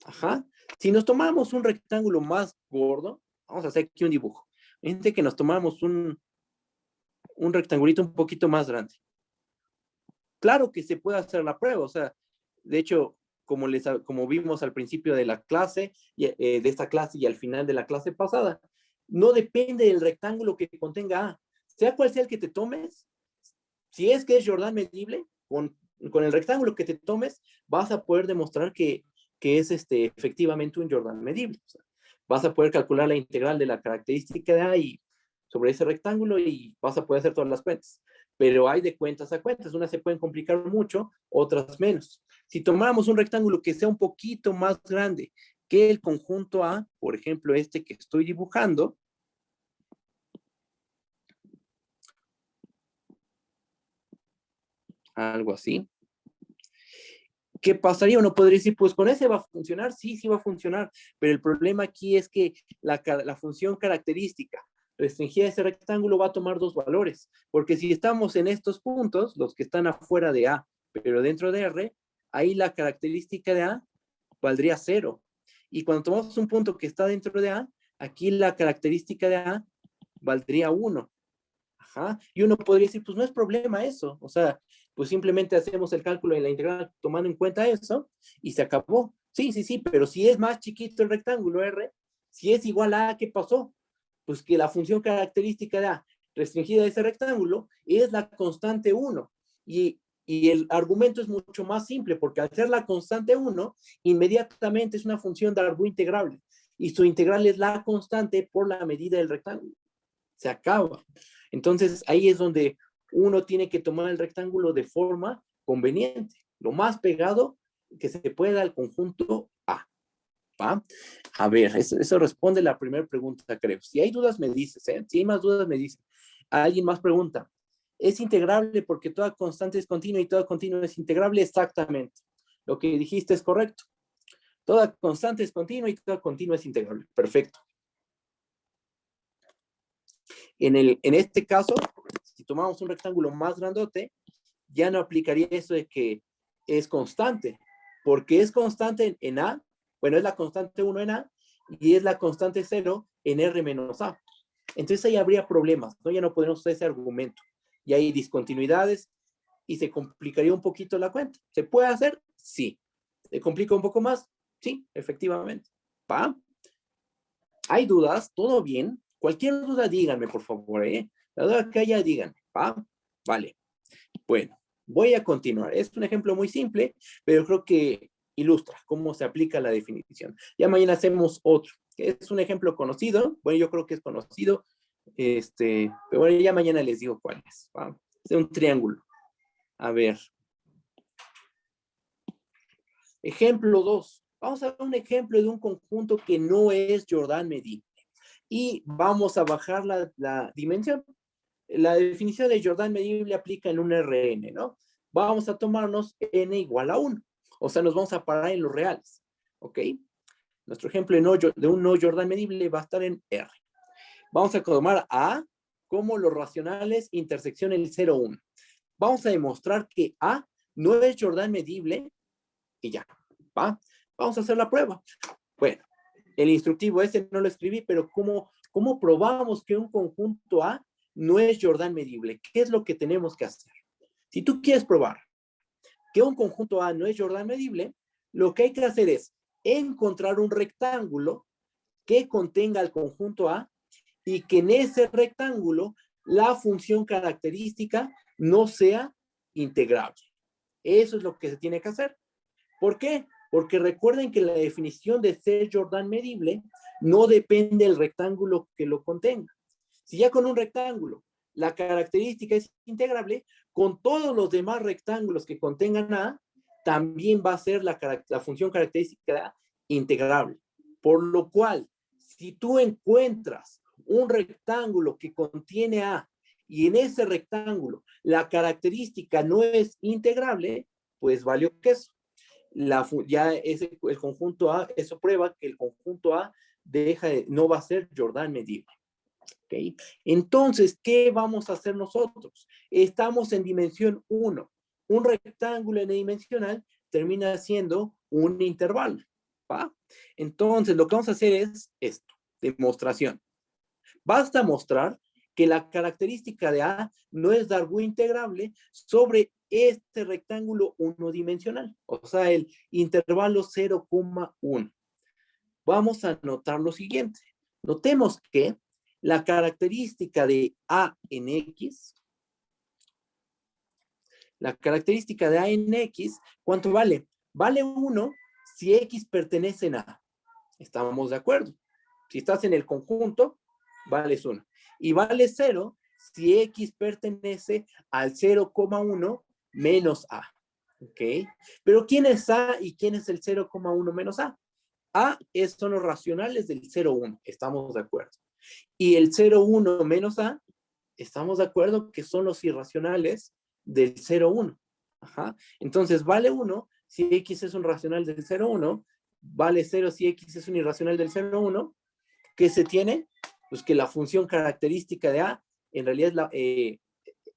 Ajá. Si nos tomamos un rectángulo más gordo, vamos a hacer aquí un dibujo. Fíjense que nos tomamos un rectangulito un poquito más grande. Claro que se puede hacer la prueba, o sea, de hecho, como vimos al principio de la clase, de esta clase y al final de la clase pasada, no depende del rectángulo que contenga A. Sea cual sea el que te tomes, si es que es Jordan medible, con el rectángulo que te tomes, vas a poder demostrar que es efectivamente un Jordan medible. O sea, vas a poder calcular la integral de la característica de A y sobre ese rectángulo y vas a poder hacer todas las cuentas. Pero hay de cuentas a cuentas. Unas se pueden complicar mucho, otras menos. Si tomáramos un rectángulo que sea un poquito más grande que el conjunto A, por ejemplo, este que estoy dibujando, algo así. ¿Qué pasaría? Uno podría decir, pues con ese va a funcionar, sí va a funcionar, pero el problema aquí es que la función característica restringida a ese rectángulo va a tomar dos valores, porque si estamos en estos puntos, los que están afuera de A, pero dentro de R, ahí la característica de A valdría 0. Y cuando tomamos un punto que está dentro de A, aquí la característica de A valdría 1. Ajá. Y uno podría decir, pues no es problema eso. O sea, pues simplemente hacemos el cálculo en la integral tomando en cuenta eso y se acabó. Sí, pero si es más chiquito el rectángulo R, si es igual a ¿qué pasó? Pues que la función característica de A restringida de ese rectángulo es la constante 1. Y el argumento es mucho más simple, porque al ser la constante 1, inmediatamente es una función de arco integrable. Y su integral es la constante por la medida del rectángulo. Se acaba. Entonces, ahí es donde uno tiene que tomar el rectángulo de forma conveniente, lo más pegado que se pueda al conjunto A. ¿Va? A ver, eso responde la primera pregunta, creo. Si hay dudas, me dices, ¿eh? Si hay más dudas, me dices. ¿Alguien más pregunta? ¿Es integrable porque toda constante es continua y toda continua es integrable? Exactamente. Lo que dijiste es correcto. Toda constante es continua y toda continua es integrable. Perfecto. En este caso, si tomamos un rectángulo más grandote, ya no aplicaría eso de que es constante, porque es constante en A, bueno, es la constante 1 en A, y es la constante 0 en R menos A. Entonces ahí habría problemas, ¿no? Ya no podemos usar ese argumento. Y hay discontinuidades y se complicaría un poquito la cuenta. ¿Se puede hacer? Sí. ¿Se complica un poco más? Sí, efectivamente. ¿Va? ¿Hay dudas? ¿Todo bien? Cualquier duda, díganme, por favor, ¿eh? La duda que haya, díganme, ¿va? Vale. Bueno, voy a continuar. Es un ejemplo muy simple, pero creo que ilustra cómo se aplica la definición. Ya mañana hacemos otro, que es un ejemplo conocido. Bueno, yo creo que es conocido. Pero bueno, ya mañana les digo cuál es. ¿Va? Es un triángulo. A ver. Ejemplo 2. Vamos a ver un ejemplo de un conjunto que no es Jordan medible. Y vamos a bajar la dimensión. La definición de Jordan medible aplica en un Rn, ¿no? Vamos a tomarnos n igual a 1. O sea, nos vamos a parar en los reales, ¿ok? Nuestro ejemplo de un no Jordan medible va a estar en R. Vamos a tomar A como los racionales intersección el 0, 1. Vamos a demostrar que A no es Jordan medible y ya, ¿va? Vamos a hacer la prueba. Bueno, el instructivo ese no lo escribí, pero ¿cómo probamos que un conjunto A no es Jordan medible? ¿Qué es lo que tenemos que hacer? Si tú quieres probar que un conjunto A no es Jordan medible, lo que hay que hacer es encontrar un rectángulo que contenga el conjunto A y que en ese rectángulo la función característica no sea integrable. Eso es lo que se tiene que hacer. ¿Por qué? Porque recuerden que la definición de ser Jordan medible no depende del rectángulo que lo contenga. Si ya con un rectángulo la característica es integrable, con todos los demás rectángulos que contengan A, también va a ser la función característica de A integrable. Por lo cual, si tú encuentras un rectángulo que contiene A y en ese rectángulo la característica no es integrable, pues valió queso. Ya el conjunto A, eso prueba que el conjunto A no va a ser Jordan medible. ¿Okay? Entonces, ¿qué vamos a hacer nosotros? Estamos en dimensión 1. Un rectángulo n-dimensional termina siendo un intervalo. ¿Va? Entonces, lo que vamos a hacer es esto, demostración. Basta mostrar que la característica de A no es Darboux integrable sobre este rectángulo unidimensional, o sea, el intervalo 0,1. Vamos a notar lo siguiente. Notemos que la característica de A en X, ¿cuánto vale? Vale 1 si X pertenece a A. ¿Estamos de acuerdo? Si estás en el conjunto, vales 1. Y vale 0 si X pertenece al 0,1 menos A. ¿Ok? Pero ¿quién es A y quién es el 0,1 menos A? A son los racionales del 0,1. Estamos de acuerdo. Y el 0,1 menos A, estamos de acuerdo que son los irracionales del 0,1. Ajá. Entonces, vale 1 si X es un racional del 0,1, vale 0 si X es un irracional del 0,1. ¿Qué se tiene? Pues que la función característica de A, en realidad es la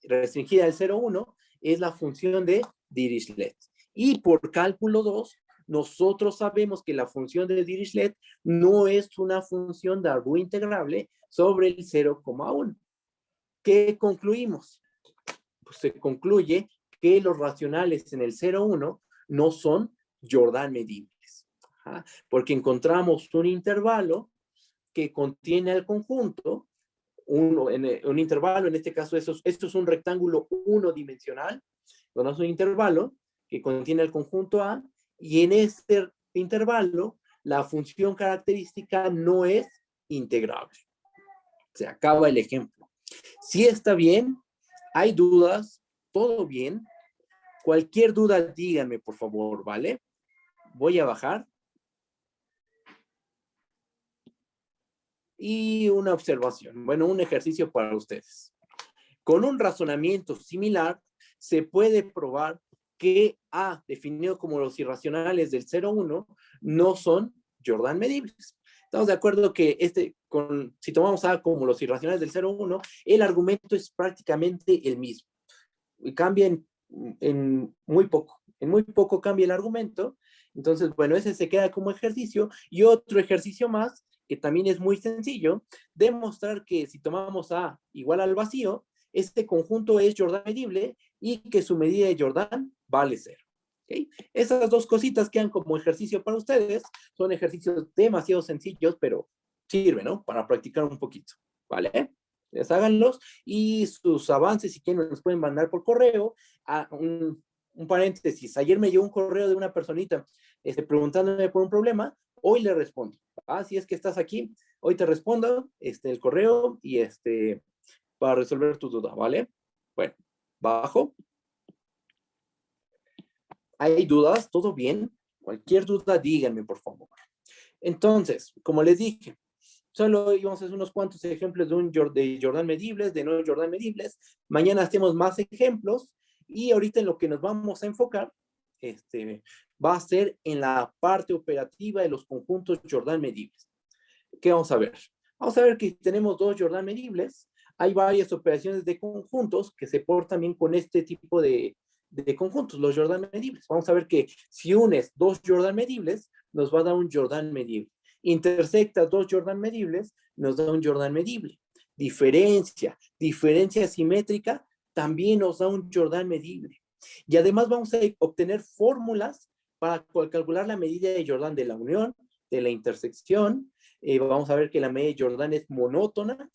restringida del 0,1, es la función de Dirichlet. Y por cálculo 2, nosotros sabemos que la función de Dirichlet no es una función Darboux integrable sobre el 0,1. ¿Qué concluimos? Pues se concluye que los racionales en el 0,1 no son Jordan medibles. Ajá. Porque encontramos un intervalo que contiene el conjunto, un intervalo, en este caso esto es un rectángulo unidimensional, donde es un intervalo que contiene el conjunto A, y en este intervalo la función característica no es integrable. Se acaba el ejemplo. Si está bien, hay dudas, todo bien. Cualquier duda, díganme, por favor, ¿vale? Voy a bajar. Y una observación, bueno, un ejercicio para ustedes. Con un razonamiento similar, se puede probar que A, definido como los irracionales del 0,1, no son Jordan medibles. Estamos de acuerdo que si tomamos A como los irracionales del 0,1, el argumento es prácticamente el mismo. Y cambia en muy poco cambia el argumento. Entonces, bueno, ese se queda como ejercicio. Y otro ejercicio más, que también es muy sencillo, demostrar que si tomamos A igual al vacío, este conjunto es Jordan medible y que su medida de Jordan vale 0. ¿Okay? Esas dos cositas quedan como ejercicio para ustedes. Son ejercicios demasiado sencillos, pero sirven, ¿no? Para practicar un poquito, ¿vale? Les háganlos y sus avances, si quieren, los pueden mandar por correo. Un paréntesis, ayer me llegó un correo de una personita preguntándome por un problema, hoy le respondo. Si es que estás aquí, hoy te respondo el correo y para resolver tu duda, ¿vale? Bueno, bajo. ¿Hay dudas? ¿Todo bien? Cualquier duda, díganme, por favor. Entonces, como les dije, solo íbamos a hacer unos cuantos ejemplos de Jordan medibles, de no Jordan medibles. Mañana hacemos más ejemplos y ahorita en lo que nos vamos a enfocar va a ser en la parte operativa de los conjuntos Jordan medibles. ¿Qué vamos a ver? Vamos a ver que tenemos dos Jordan medibles. Hay varias operaciones de conjuntos que se portan bien con este tipo de conjuntos, los Jordan medibles. Vamos a ver que si unes dos Jordan medibles, nos va a dar un Jordan medible. Intersectas dos Jordan medibles, nos da un Jordan medible. Diferencia simétrica, también nos da un Jordan medible. Y además vamos a obtener fórmulas para calcular la medida de Jordan de la unión, de la intersección. Vamos a ver que la medida de Jordan es monótona,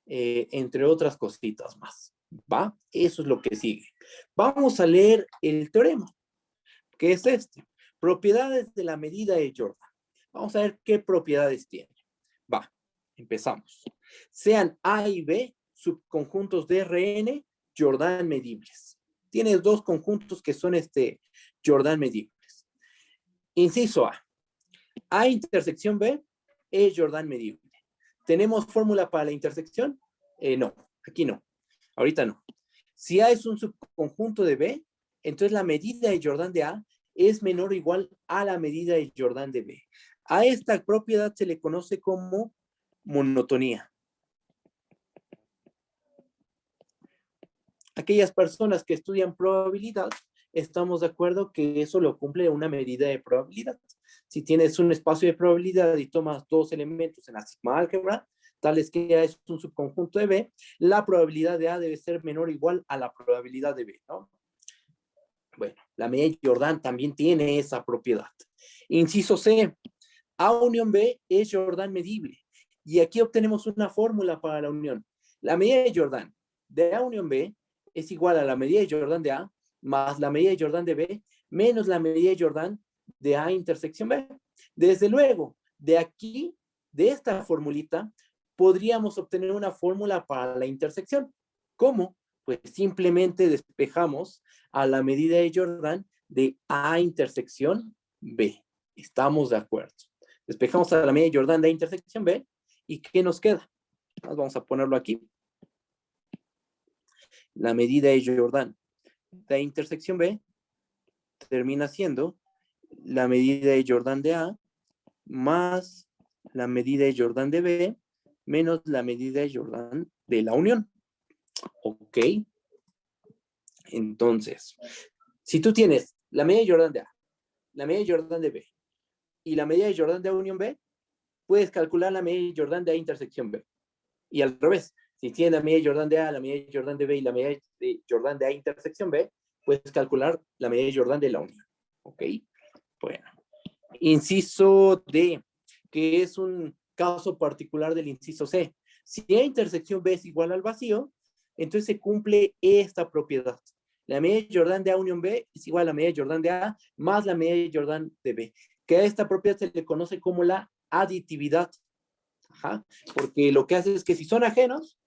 entre otras cositas más. ¿Va? Eso es lo que sigue. Vamos a leer el teorema, que es este. Propiedades de la medida de Jordan. Vamos a ver qué propiedades tiene. Va, empezamos. Sean A y B subconjuntos de Rn Jordan medibles. Tienes dos conjuntos que son Jordan medibles. Inciso A. A intersección B es Jordan medible. ¿Tenemos fórmula para la intersección? No, aquí no. Ahorita no. Si A es un subconjunto de B, entonces la medida de Jordan de A es menor o igual a la medida de Jordan de B. A esta propiedad se le conoce como monotonía. Aquellas personas que estudian probabilidad, estamos de acuerdo que eso lo cumple una medida de probabilidad. Si tienes un espacio de probabilidad y tomas dos elementos en la sigma álgebra, tales que A es un subconjunto de B, la probabilidad de A debe ser menor o igual a la probabilidad de B, ¿no? Bueno, la medida de Jordan también tiene esa propiedad. Inciso C, A unión B es Jordan medible. Y aquí obtenemos una fórmula para la unión. La medida de Jordan de A unión B es igual a la medida de Jordan de A más la medida de Jordan de B menos la medida de Jordan de A intersección B. Desde luego, de aquí, de esta formulita, podríamos obtener una fórmula para la intersección. ¿Cómo? Pues simplemente despejamos a la medida de Jordan de A intersección B. Estamos de acuerdo. Despejamos a la medida de Jordan de A intersección B. ¿Y qué nos queda? Vamos a ponerlo aquí. La medida de Jordan de A intersección B termina siendo la medida de Jordan de A más la medida de Jordan de B menos la medida de Jordan de la unión. ¿Ok? Entonces, si tú tienes la medida de Jordan de A, la medida de Jordan de B y la medida de Jordan de unión B, puedes calcular la medida de Jordan de A intersección B. Y al revés, si tienes la medida de Jordan de A, la medida de Jordan de B y la medida de Jordan de A intersección B, puedes calcular la medida de Jordan de la unión. ¿Ok? Bueno. Inciso D, que es un caso particular del inciso C. Si A intersección B es igual al vacío, entonces se cumple esta propiedad. La medida de Jordan de A unión B es igual a la medida de Jordan de A más la medida de Jordan de B. Que a esta propiedad se le conoce como la aditividad. Ajá. Porque lo que hace es que si son ajenos,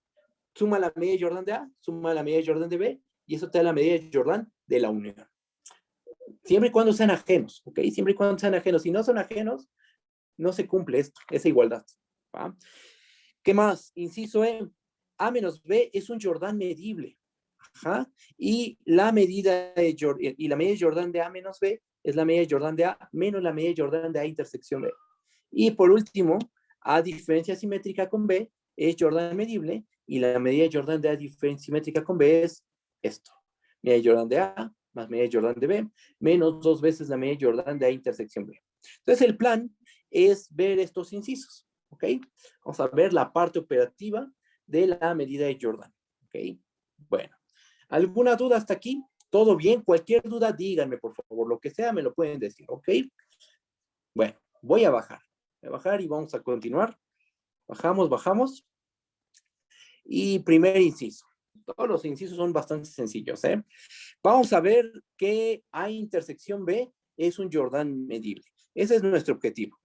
suma la medida de Jordan de A, suma la medida de Jordan de B, y eso te da la medida de Jordan de la unión. Siempre y cuando sean ajenos, ¿ok? Siempre y cuando sean ajenos. Si no son ajenos, no se cumple esto, esa igualdad. ¿Va? ¿Qué más? Inciso E. A menos B es un Jordan medible. Ajá. Y la medida de Jordan de A menos B es la medida de Jordan de A menos la medida de Jordan de A intersección B. Y por último, A diferencia simétrica con B es Jordan medible y la medida de Jordan de A diferencia simétrica con B es esto. Medida de Jordan de A más medida de Jordan de B menos 2 veces la medida de Jordan de A intersección B. Entonces el plan es ver estos incisos, ¿ok? Vamos a ver la parte operativa de la medida de Jordan, ¿ok? Bueno, ¿alguna duda hasta aquí? ¿Todo bien? Cualquier duda, díganme, por favor. Lo que sea, me lo pueden decir, ¿ok? Bueno, voy a bajar. Voy a bajar y vamos a continuar. Bajamos, bajamos. Y primer inciso. Todos los incisos son bastante sencillos, ¿eh? Vamos a ver que A intersección B es un Jordan medible. Ese es nuestro objetivo.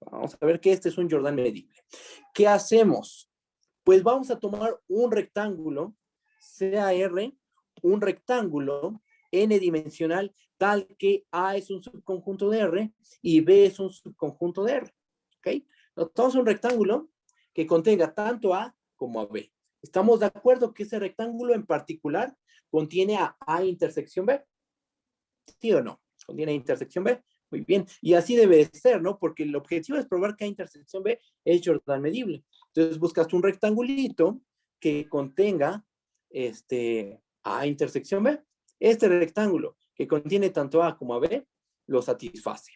Vamos a ver que este es un Jordan medible. ¿Qué hacemos? Pues vamos a tomar un rectángulo, CAR, un rectángulo n-dimensional tal que A es un subconjunto de R y B es un subconjunto de R. ¿Ok? Nos tomamos un rectángulo que contenga tanto A como a B. ¿Estamos de acuerdo que ese rectángulo en particular contiene a A intersección B? ¿Sí o no? ¿Contiene A intersección B? Muy bien. Y así debe ser, ¿no? Porque el objetivo es probar que A intersección B es Jordan medible. Entonces buscas un rectangulito que contenga A intersección B. Este rectángulo que contiene tanto A como a B lo satisface.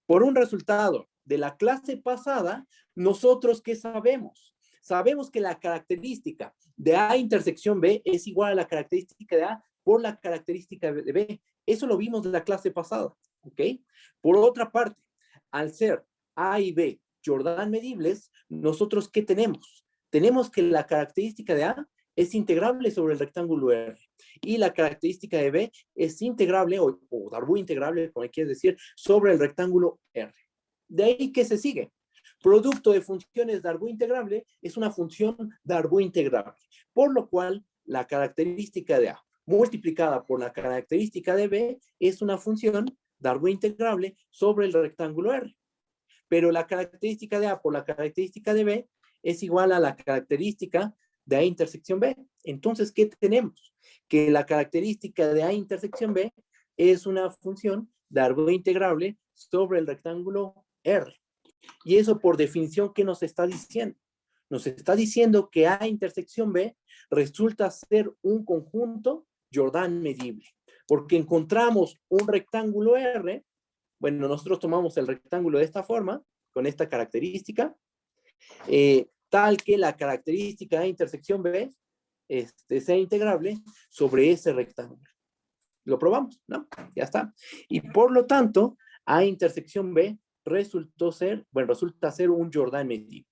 Por un resultado de la clase pasada, nosotros ¿qué sabemos? Sabemos que la característica de A intersección B es igual a la característica de A por la característica de B. Eso lo vimos en la clase pasada, ¿ok? Por otra parte, al ser A y B Jordan medibles, nosotros ¿qué tenemos? Tenemos que la característica de A es integrable sobre el rectángulo R y la característica de B es integrable o Darboux integrable, como quieres decir, sobre el rectángulo R. De ahí que se sigue. Producto de funciones Darboux integrable es una función Darboux integrable, por lo cual la característica de A multiplicada por la característica de B es una función Darboux integrable sobre el rectángulo R. Pero la característica de A por la característica de B es igual a la característica de A intersección B. Entonces, ¿qué tenemos? Que la característica de A intersección B es una función Darboux integrable sobre el rectángulo R. Y eso por definición, ¿qué nos está diciendo? Nos está diciendo que A intersección B resulta ser un conjunto Jordan medible, porque encontramos un rectángulo R. Bueno, nosotros tomamos el rectángulo de esta forma, con esta característica, tal que la característica de intersección B sea integrable sobre ese rectángulo. Lo probamos, ¿no? Ya está. Y por lo tanto, A intersección B resulta ser un Jordan medible.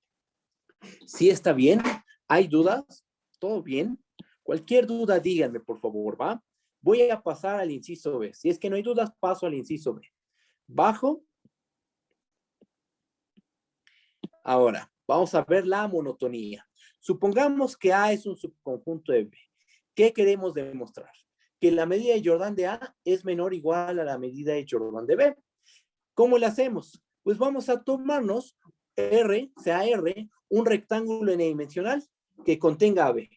¿Sí está bien? ¿Hay dudas? ¿Todo bien? Cualquier duda, díganme, por favor, ¿va? Voy a pasar al inciso B. Si es que no hay dudas, paso al inciso B. Bajo. Ahora, vamos a ver la monotonía. Supongamos que A es un subconjunto de B. ¿Qué queremos demostrar? Que la medida de Jordan de A es menor o igual a la medida de Jordan de B. ¿Cómo lo hacemos? Pues vamos a tomarnos R, sea R, un rectángulo n-dimensional que contenga a B.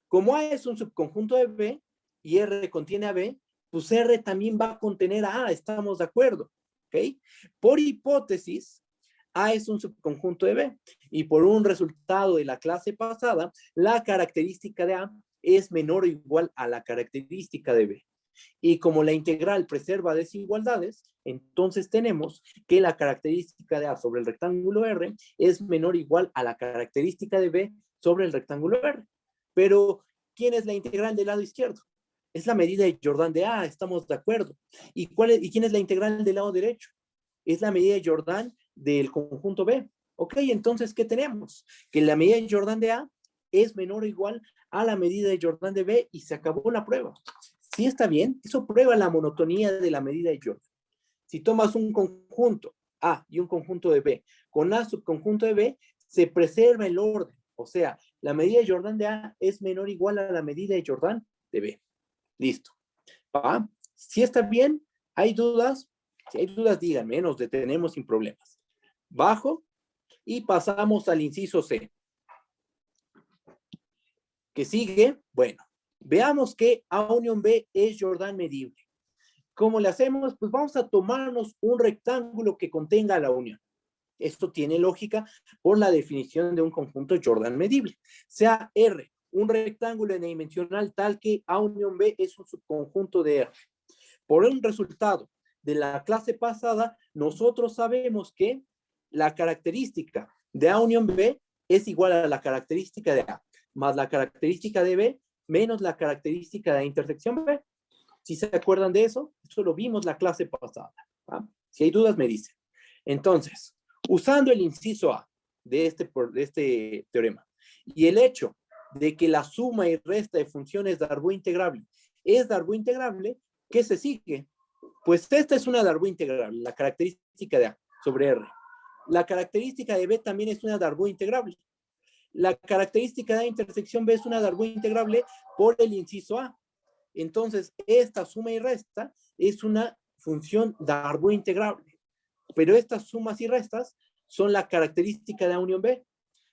Como A es un subconjunto de B y R contiene a B, pues R también va a contener a A, estamos de acuerdo, ¿ok? Por hipótesis, A es un subconjunto de B y por un resultado de la clase pasada, la característica de A es menor o igual a la característica de B. Y como la integral preserva desigualdades, entonces tenemos que la característica de A sobre el rectángulo R es menor o igual a la característica de B sobre el rectángulo R. Pero, ¿quién es la integral del lado izquierdo? Es la medida de Jordan de A, estamos de acuerdo. ¿Y quién es la integral del lado derecho? Es la medida de Jordan del conjunto B. Ok, entonces, ¿qué tenemos? Que la medida de Jordan de A es menor o igual a la medida de Jordan de B y se acabó la prueba. ¿Sí está bien? Eso prueba la monotonía de la medida de Jordan. Si tomas un conjunto A y un conjunto de B con A subconjunto de B, se preserva el orden. O sea, la medida de Jordan de A es menor o igual a la medida de Jordan de B. Listo. ¿Va? ¿Sí está bien? ¿Hay dudas? Si hay dudas, díganme, nos detenemos sin problemas. Bajo y pasamos al inciso C. ¿Qué sigue? Bueno, veamos que A unión B es Jordan medible. ¿Cómo le hacemos? Pues vamos a tomarnos un rectángulo que contenga la unión. Esto tiene lógica por la definición de un conjunto Jordan medible. Sea R un rectángulo n-dimensional tal que A unión B es un subconjunto de R. Por un resultado de la clase pasada, nosotros sabemos que la característica de A unión B es igual a la característica de A, más la característica de B, menos la característica de intersección B. Si se acuerdan de eso, eso lo vimos la clase pasada. ¿Va? Si hay dudas, me dicen. Entonces, usando el inciso A de este teorema y el hecho de que la suma y resta de funciones Darboux integrable es Darboux integrable, ¿qué se sigue? Pues esta es una Darboux integrable, la característica de A sobre R. La característica de B también es una Darboux integrable. La característica de intersección B es una Darboux integrable por el inciso A. Entonces, esta suma y resta es una función Darboux integrable. Pero estas sumas y restas son la característica de A unión B.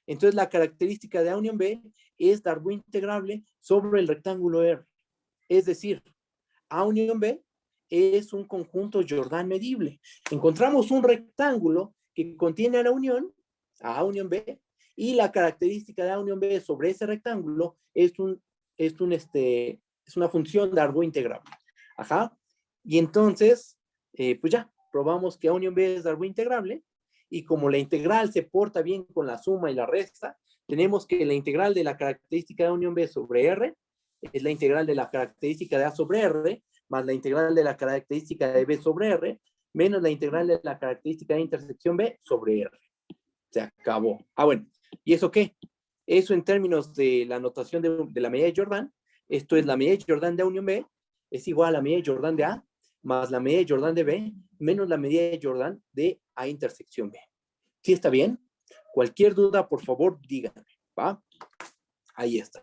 Entonces, la característica de A unión B es Darboux integrable sobre el rectángulo R. Es decir, A unión B es un conjunto Jordan medible. Encontramos un rectángulo que contiene a la unión, a A unión B, y la característica de A unión B sobre ese rectángulo es una función Darboux integrable. Ajá. Y entonces, pues ya, probamos que A unión B es Darboux integrable, y como la integral se porta bien con la suma y la resta, tenemos que la integral de la característica de unión B sobre R es la integral de la característica de A sobre R, más la integral de la característica de B sobre R, menos la integral de la característica de intersección B sobre R. Se acabó. Ah, bueno. ¿Y eso qué? Eso en términos de la notación de la medida de Jordan, esto es la medida de Jordan de A unión B, es igual a la medida de Jordan de A, más la medida de Jordan de B, menos la medida de Jordan de A intersección B. ¿Sí está bien? Cualquier duda, por favor, díganme, ¿va? Ahí está.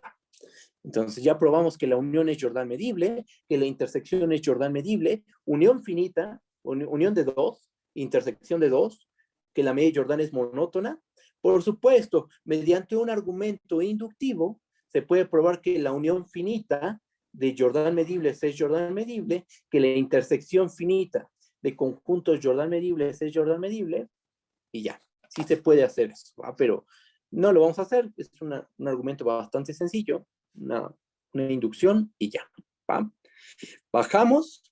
Entonces ya probamos que la unión es Jordan medible, que la intersección es Jordan medible, unión finita, unión de dos, intersección de dos, que la medida de Jordan es monótona. Por supuesto, mediante un argumento inductivo, se puede probar que la unión finita de Jordan medibles es Jordan medible, que la intersección finita de conjuntos Jordan medibles es Jordan medible, y ya. Sí se puede hacer eso, ¿va? Pero no lo vamos a hacer, es un argumento bastante sencillo, una inducción y ya, ¿va? Bajamos,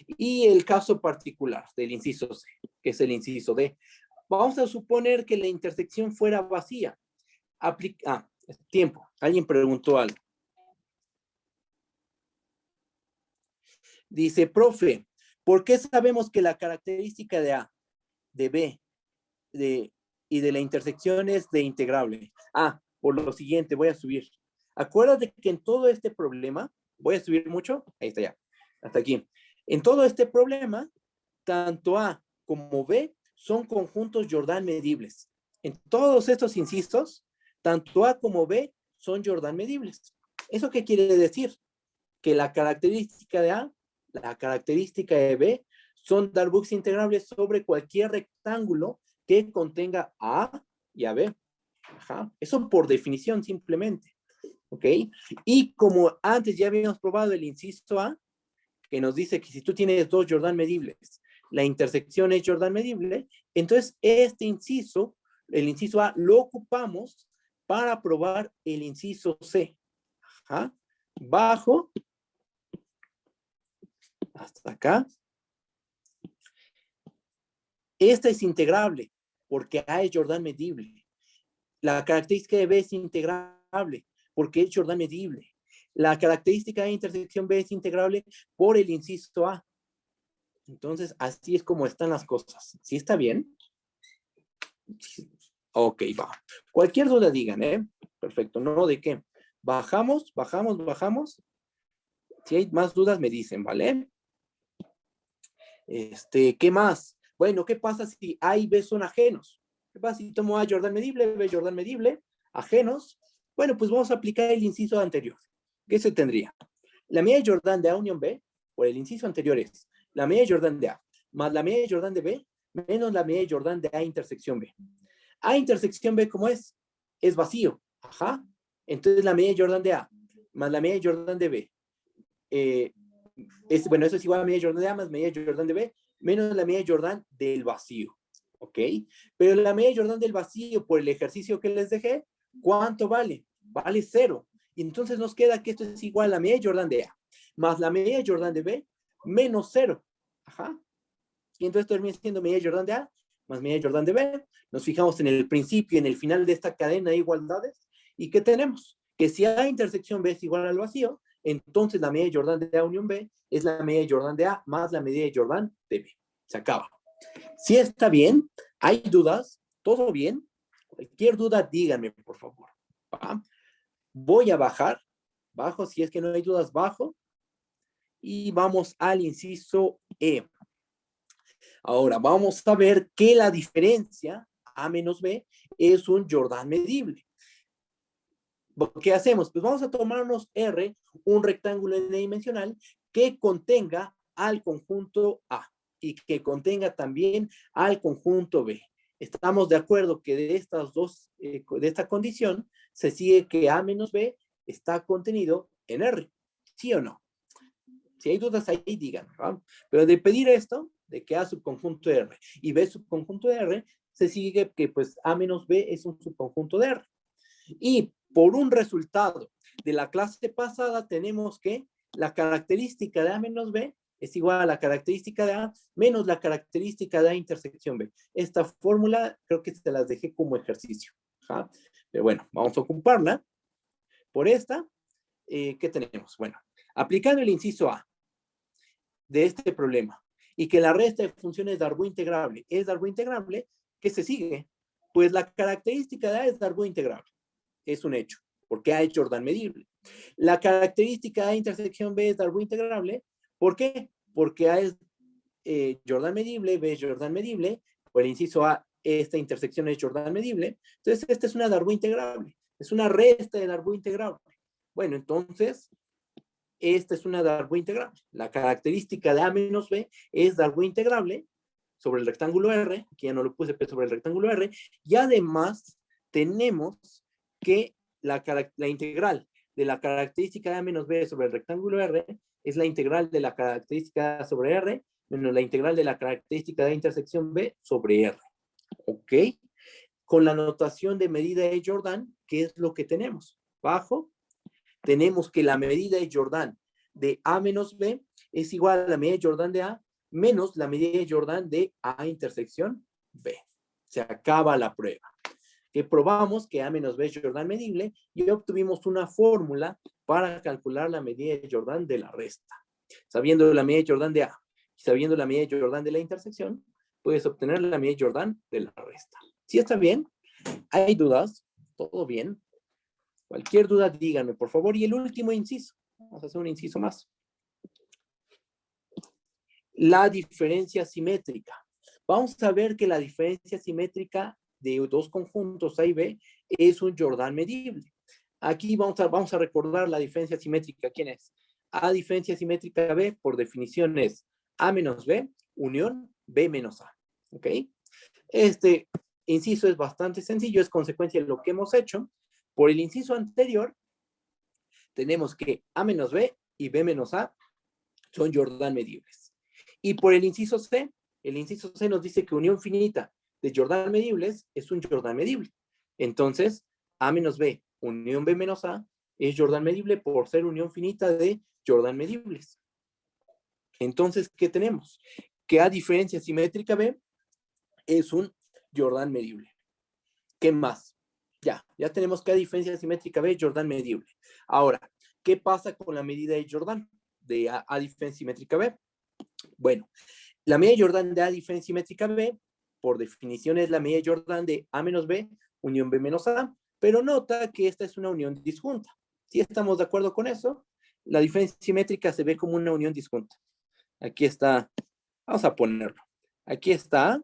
y el caso particular del inciso C, que es el inciso D. Vamos a suponer que la intersección fuera vacía. Tiempo, alguien preguntó algo. Dice, profe, ¿por qué sabemos que la característica de A, de B, y de la intersección es de integrable? Por lo siguiente, voy a subir. Acuérdate que en todo este problema, voy a subir mucho, ahí está ya, hasta aquí. En todo este problema, tanto A como B son conjuntos Jordan medibles. En todos estos incisos, tanto A como B son Jordan medibles. ¿Eso qué quiere decir? Que la característica de A, la característica de B, son Darboux integrables sobre cualquier rectángulo que contenga a A y a B. Ajá. Eso por definición simplemente. ¿Ok? Y como antes ya habíamos probado el inciso A, que nos dice que si tú tienes dos Jordan medibles, la intersección es Jordan medible, entonces este inciso, el inciso A, lo ocupamos para probar el inciso C. Ajá. Bajo hasta acá. Esta es integrable, porque A es Jordan medible. La característica de B es integrable, porque es Jordan medible. La característica de intersección B es integrable por el inciso A. Entonces, así es como están las cosas. ¿Sí está bien? Ok, va. Cualquier duda digan, ¿eh? Perfecto. ¿No de qué? Bajamos, bajamos, bajamos. Si hay más dudas, me dicen, ¿vale? ¿Qué más? Bueno, ¿qué pasa si A y B son ajenos? ¿Qué pasa si tomo A Jordan medible, B Jordan medible, ajenos? Bueno, pues vamos a aplicar el inciso anterior. ¿Qué se tendría? La medida de Jordan de A unión B, por el inciso anterior es la medida de Jordan de A, más la medida de Jordan de B, menos la medida de Jordan de A intersección B. A intersección B, ¿cómo es? Es vacío. Ajá. Entonces la medida de Jordan de A, más la medida de Jordan de B, bueno, eso es igual a medida de Jordan de A más medida de Jordan de B, menos la medida de Jordan del vacío. ¿Ok? Pero la medida de Jordan del vacío, por el ejercicio que les dejé, ¿cuánto vale? Vale 0. Y entonces nos queda que esto es igual a la medida de Jordan de A, más la medida de Jordan de B, menos 0. Ajá. Y entonces termina siendo medida de Jordan de A, más medida de Jordan de B. Nos fijamos en el principio y en el final de esta cadena de igualdades. ¿Y qué tenemos? Que si A intersección B es igual al vacío, entonces la medida de Jordan de A unión B es la medida de Jordan de A más la medida de Jordan de B. Se acaba. Si está bien, ¿hay dudas? ¿Todo bien? Cualquier duda, díganme, por favor. ¿Va? Voy a bajar. Bajo, si es que no hay dudas, bajo. Y vamos al inciso E. Ahora, vamos a ver que la diferencia A menos B es un Jordan medible. ¿Qué hacemos? Pues vamos a tomarnos R, un rectángulo n-dimensional que contenga al conjunto A y que contenga también al conjunto B. Estamos de acuerdo que de estas dos, de esta condición, se sigue que A menos B está contenido en R. ¿Sí o no? Si hay dudas ahí, digan, ¿va? Pero de pedir esto, de que A subconjunto de R y B subconjunto de R, se sigue que pues A menos B es un subconjunto de R. Y por un resultado de la clase pasada tenemos que la característica de A menos B es igual a la característica de A menos la característica de A intersección B. Esta fórmula creo que se las dejé como ejercicio. ¿Ja? Pero bueno, vamos a ocuparla por esta. ¿Qué tenemos? Bueno, aplicando el inciso A de este problema y que la resta de funciones Darboux integrable es Darboux integrable, ¿qué se sigue? Pues la característica de A es Darboux integrable. Es un hecho, porque A es Jordan medible. La característica A intersección B es Darboux integrable. ¿Por qué? Porque A es Jordan medible, B es Jordan medible, o el inciso A, esta intersección es Jordan medible. Entonces, esta es una Darboux integrable. Es una resta de Darboux integrable. Bueno, entonces, esta es una Darboux integrable. La característica de A menos B es Darboux integrable sobre el rectángulo R, que ya no lo puse sobre el rectángulo R, y además tenemos que la integral de la característica de A menos B sobre el rectángulo R es la integral de la característica A sobre R menos la integral de la característica de intersección B sobre R. ¿Ok? Con la notación de medida de Jordan, ¿qué es lo que tenemos? Bajo, tenemos que la medida de Jordan de A menos B es igual a la medida de Jordan de A menos la medida de Jordan de A intersección B. Se acaba la prueba. Que probamos que A menos B es Jordan medible y obtuvimos una fórmula para calcular la medida de Jordan de la resta. Sabiendo la medida de Jordan de A y sabiendo la medida de Jordan de la intersección, puedes obtener la medida de Jordan de la resta. ¿Sí está bien? ¿Hay dudas? ¿Todo bien? Cualquier duda, díganme, por favor. Y el último inciso. Vamos a hacer un inciso más. La diferencia simétrica. Vamos a ver que la diferencia simétrica de dos conjuntos A y B es un Jordan medible. Aquí vamos a recordar la diferencia simétrica. ¿Quién es? A diferencia simétrica B, por definición, es A menos B, unión B menos A. ¿Ok? Este inciso es bastante sencillo, es consecuencia de lo que hemos hecho. Por el inciso anterior, tenemos que A menos B y B menos A son Jordan medibles. Y por el inciso C nos dice que unión finita de Jordan medibles es un Jordan medible. Entonces, A menos B, unión B menos A, es Jordan medible por ser unión finita de Jordan medibles. Entonces, ¿qué tenemos? Que A diferencia simétrica B es un Jordan medible. ¿Qué más? Ya tenemos que A diferencia simétrica B es Jordan medible. Ahora, ¿qué pasa con la medida de Jordan de A diferencia simétrica B? Bueno, la medida de Jordan de A diferencia simétrica B, por definición, es la medida de Jordan de A menos B, unión B menos A, pero nota que esta es una unión disjunta. ¿Sí estamos de acuerdo con eso? La diferencia simétrica se ve como una unión disjunta. Aquí está, vamos a ponerlo. Aquí está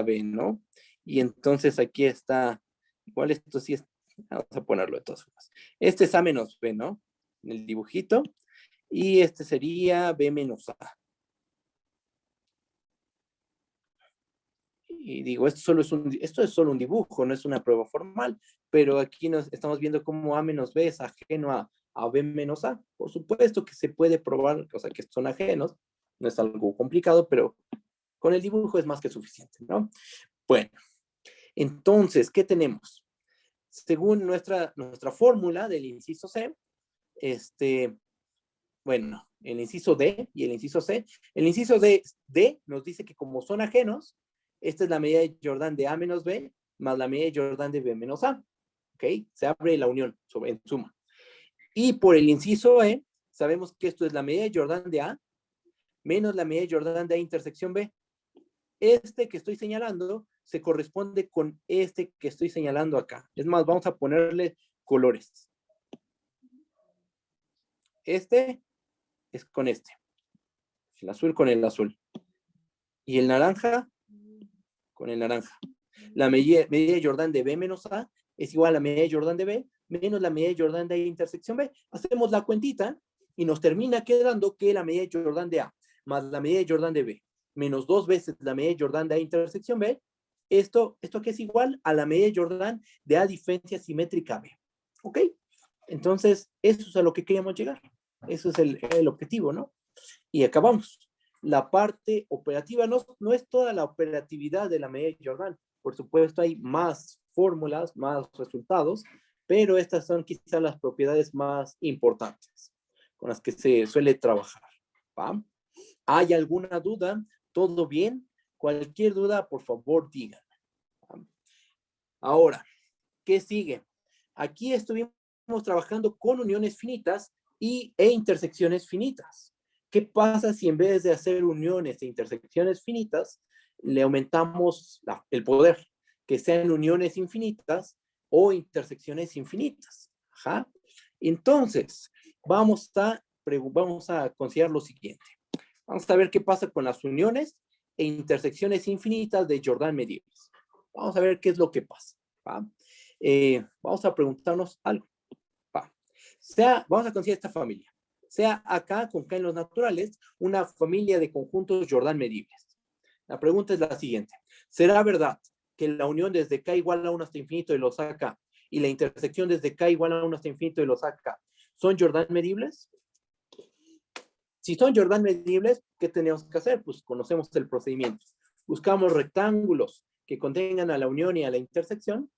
B, ¿no? Y entonces aquí está, igual esto sí es, vamos a ponerlo de todas formas. Este es A menos B, ¿no? En el dibujito. Y este sería B menos A. Y digo, esto es solo un dibujo, no es una prueba formal, pero aquí nos estamos viendo cómo A menos B es ajeno a B menos A. Por supuesto que se puede probar, o sea, que son ajenos, no es algo complicado, pero con el dibujo es más que suficiente, ¿no? Bueno, entonces, ¿qué tenemos? Según nuestra fórmula del inciso C, bueno, el inciso D y el inciso C. El inciso D nos dice que como son ajenos, esta es la medida de Jordan de A menos B más la medida de Jordan de B menos A. ¿Ok? Se abre la unión en suma. Y por el inciso E, sabemos que esto es la medida de Jordan de A menos la medida de Jordan de A intersección B. Este que estoy señalando se corresponde con este que estoy señalando acá. Es más, vamos a ponerle colores. Este es con este. El azul con el azul. Y el naranja con el naranja. La medida de Jordan de B menos A es igual a la medida de Jordan de B menos la medida de Jordan de intersección B. Hacemos la cuentita y nos termina quedando que la medida de Jordan de A más la medida de Jordan de B menos 2 veces la medida de Jordan de A intersección B, esto que es igual a la medida de Jordan de A diferencia simétrica B. ¿Ok? Entonces, eso es a lo que queríamos llegar. Eso es el objetivo, ¿no? Y acabamos. La parte operativa no es toda la operatividad de la medida de Jordan. Por supuesto, hay más fórmulas, más resultados, pero estas son quizás las propiedades más importantes con las que se suele trabajar. ¿Va? ¿Hay alguna duda? ¿Todo bien? Cualquier duda, por favor, díganme. Ahora, ¿qué sigue? Aquí estuvimos trabajando con uniones finitas e intersecciones finitas. ¿Qué pasa si en vez de hacer uniones e intersecciones finitas, le aumentamos el poder? Que sean uniones infinitas o intersecciones infinitas. Ajá. Entonces, vamos a considerar lo siguiente. Vamos a ver qué pasa con las uniones e intersecciones infinitas de Jordan medibles. Vamos a ver qué es lo que pasa. ¿Va? Vamos a preguntarnos algo. ¿Va? Vamos a considerar esta familia. Sea acá, con K en los naturales, una familia de conjuntos Jordan medibles. La pregunta es la siguiente. ¿Será verdad que la unión desde K igual a 1 hasta infinito de los AK y la intersección desde K igual a 1 hasta infinito de los AK son Jordan medibles? Si son Jordan medibles, ¿qué tenemos que hacer? Pues conocemos el procedimiento. Buscamos rectángulos que contengan a la unión y a la intersección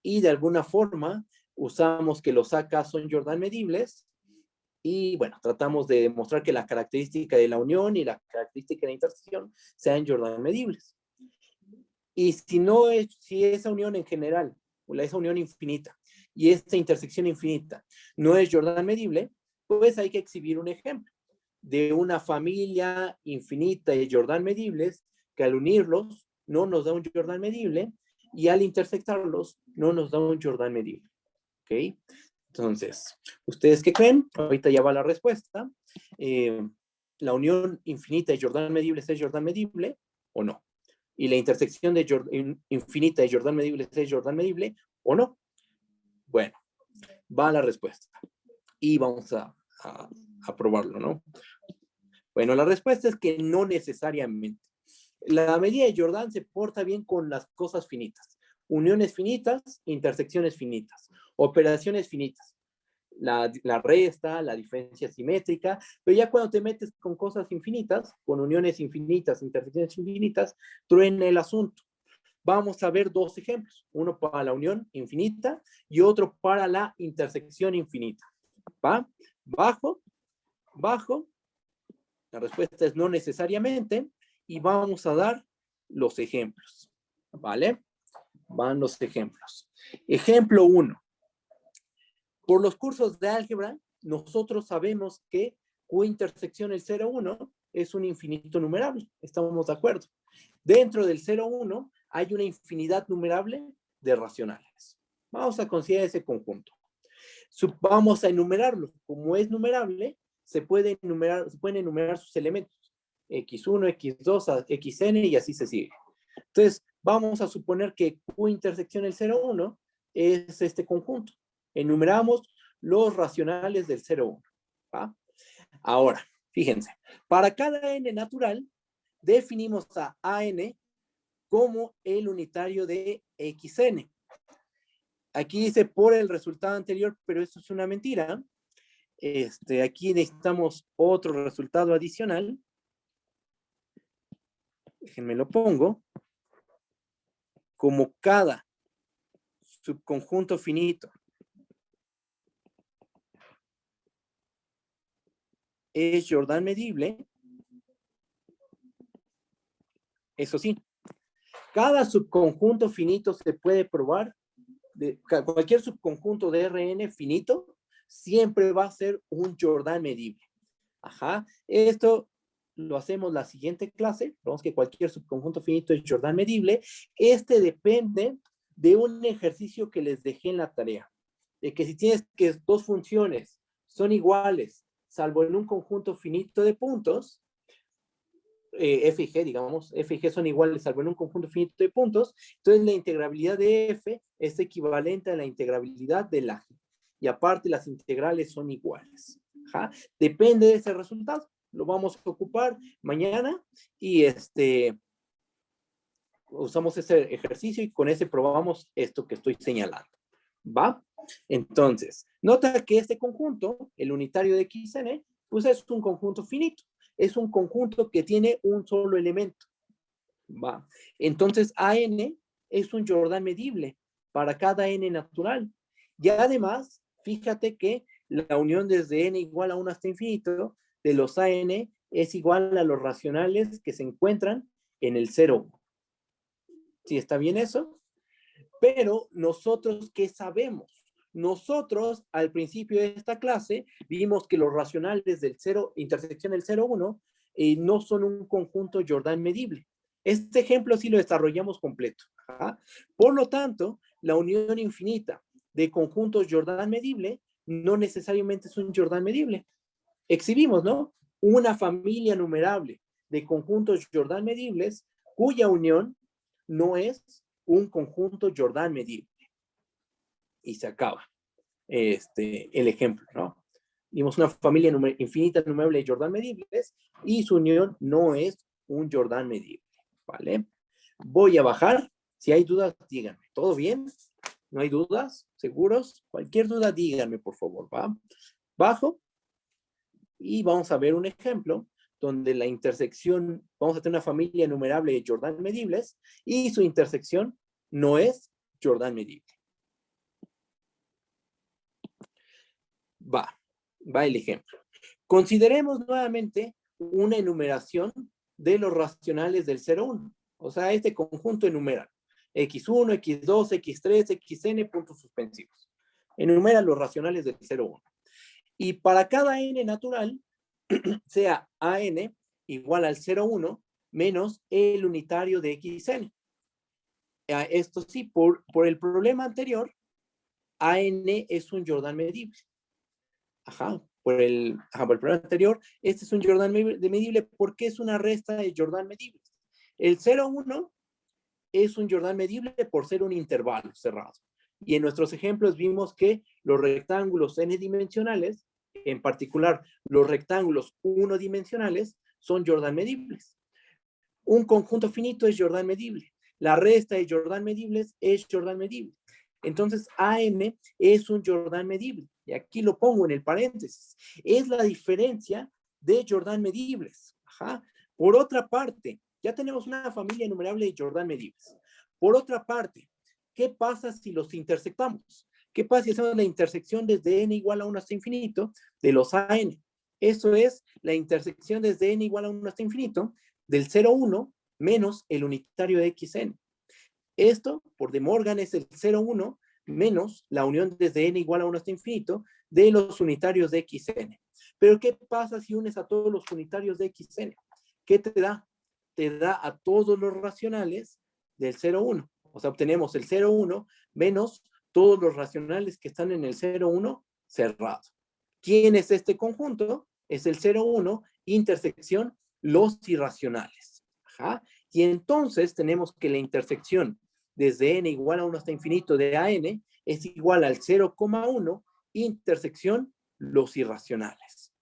y de alguna forma usamos que los AK son Jordan medibles y bueno, tratamos de demostrar que la característica de la unión y la característica de la intersección sean Jordan medibles. Y si esa unión en general, o esa unión infinita, y esta intersección infinita no es Jordan medible, pues hay que exhibir un ejemplo de una familia infinita de Jordan medibles que al unirlos no nos da un Jordan medible y al intersectarlos no nos da un Jordan medible. ¿Ok? Entonces, ¿ustedes qué creen? Ahorita ya va la respuesta. ¿La unión infinita de Jordan medibles es Jordan medible o no? ¿Y la intersección de infinita de Jordan medible es Jordan medible o no? Bueno, va la respuesta. Y vamos a probarlo, ¿no? Bueno, la respuesta es que no necesariamente. La medida de Jordan se porta bien con las cosas finitas. Uniones finitas, intersecciones finitas, operaciones finitas. La resta, la diferencia simétrica, pero ya cuando te metes con cosas infinitas, con uniones infinitas, intersecciones infinitas, truena el asunto. Vamos a ver dos ejemplos, uno para la unión infinita y otro para la intersección infinita. ¿Va? Bajo, bajo, la respuesta es no necesariamente y vamos a dar los ejemplos. ¿Vale? Van los ejemplos. Ejemplo 1. Por los cursos de álgebra, nosotros sabemos que Q intersección el 0,1 es un infinito numerable. Estamos de acuerdo. Dentro del 0,1 hay una infinidad numerable de racionales. Vamos a considerar ese conjunto. Vamos a enumerarlo. Como es numerable, se pueden enumerar sus elementos. X1, X2, Xn y así se sigue. Entonces, vamos a suponer que Q intersección el 0,1 es este conjunto. Enumeramos los racionales del 0,1. ¿Va? Ahora, fíjense, para cada n natural, definimos a an como el unitario de xn. Aquí dice por el resultado anterior, pero eso es una mentira. Aquí necesitamos otro resultado adicional. Déjenme lo pongo. Como cada subconjunto finito es Jordan medible, eso sí, cada subconjunto finito se puede probar, cualquier subconjunto de Rn finito siempre va a ser un Jordan medible. Ajá, esto lo hacemos la siguiente clase, vemos que cualquier subconjunto finito es Jordan medible. Depende de un ejercicio que les dejé en la tarea, de que si tienes que dos funciones son iguales, salvo en un conjunto finito de puntos, f y g, digamos, f y g son iguales salvo en un conjunto finito de puntos, entonces la integrabilidad de f es equivalente a la integrabilidad de la g. Y aparte las integrales son iguales. Ajá. Depende de ese resultado. Lo vamos a ocupar mañana y usamos ese ejercicio y con ese probamos esto que estoy señalando. ¿Va? Entonces, nota que este conjunto, el unitario de xn, pues es un conjunto finito. Es un conjunto que tiene un solo elemento. ¿Va? Entonces, AN es un Jordan medible para cada n natural. Y además, fíjate que la unión desde n igual a 1 hasta infinito de los AN es igual a los racionales que se encuentran en el 0. ¿Sí está bien eso? Pero nosotros, ¿qué sabemos? Nosotros, al principio de esta clase, vimos que los racionales del 0, intersección del 0, 1, no son un conjunto Jordan medible. Este ejemplo sí lo desarrollamos completo. ¿Ah? Por lo tanto, la unión infinita de conjuntos Jordan medible no necesariamente es un Jordan medible. Exhibimos, ¿no? Una familia numerable de conjuntos Jordan medibles cuya unión no es un conjunto Jordan medible. Y se acaba el ejemplo, ¿no? Vimos una familia infinita numerable de Jordan medibles y su unión no es un Jordan medible, ¿vale? Voy a bajar. Si hay dudas, díganme. ¿Todo bien? ¿No hay dudas? ¿Seguros? Cualquier duda, díganme, por favor, ¿va? Bajo y vamos a ver un ejemplo donde la intersección, vamos a tener una familia numerable de Jordan medibles y su intersección no es Jordan medible. Va el ejemplo. Consideremos nuevamente una enumeración de los racionales del 0, 1. O sea, este conjunto enumera x1, x2, x3, xn, puntos suspensivos. Enumera los racionales del 0, 1. Y para cada n natural, sea an igual al 0, 1 menos el unitario de xn. Esto sí, por el problema anterior, an es un Jordan medible. Por el problema anterior, este es un Jordan medible porque es una resta de Jordan medibles. El 0, 1 es un Jordan medible por ser un intervalo cerrado. Y en nuestros ejemplos vimos que los rectángulos n-dimensionales, en particular los rectángulos unidimensionales, son Jordan medibles. Un conjunto finito es Jordan medible. La resta de Jordan medibles es Jordan medible. Entonces, AM es un Jordan medible. Y aquí lo pongo en el paréntesis. Es la diferencia de Jordan medibles. Por otra parte, ya tenemos una familia enumerable de Jordan medibles. Por otra parte, ¿qué pasa si los intersectamos? ¿Qué pasa si hacemos la intersección desde n igual a 1 hasta infinito de los AN? Eso es la intersección desde n igual a 1 hasta infinito del 0, 1 menos el unitario de xn. Esto, por De Morgan, es el 0, 1 menos la unión desde n igual a 1 hasta infinito de los unitarios de xn. Pero ¿qué pasa si unes a todos los unitarios de xn? ¿Qué te da? Te da a todos los racionales del 0, 1. O sea, obtenemos el 0, 1 menos todos los racionales que están en el 0, 1 cerrado. ¿Quién es este conjunto? Es el 0, 1, intersección los irracionales. Y entonces tenemos que la intersección desde n igual a 1 hasta infinito de AN es igual al 0,1 intersección los irracionales.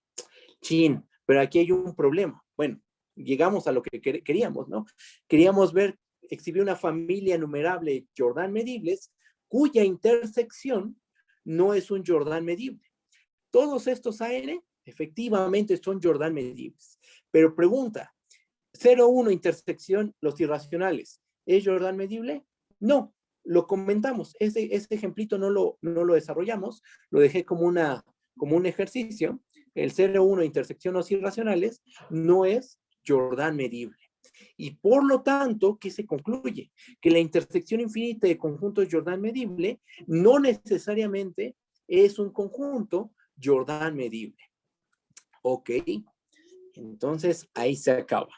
Chin, pero aquí hay un problema. Bueno, llegamos a lo que queríamos, ¿no? Queríamos exhibir una familia numerable de Jordan medibles cuya intersección no es un Jordan medible. Todos estos AN efectivamente son Jordan medibles. Pero pregunta, 0, 1 intersección los irracionales, ¿es Jordan medible? No, lo comentamos. Este ejemplito no lo desarrollamos, lo dejé como un ejercicio. El 0, 1 intersección los irracionales no es Jordan medible. Y por lo tanto, ¿qué se concluye? Que la intersección infinita de conjuntos Jordan medible no necesariamente es un conjunto Jordan medible. Ok, entonces ahí se acaba.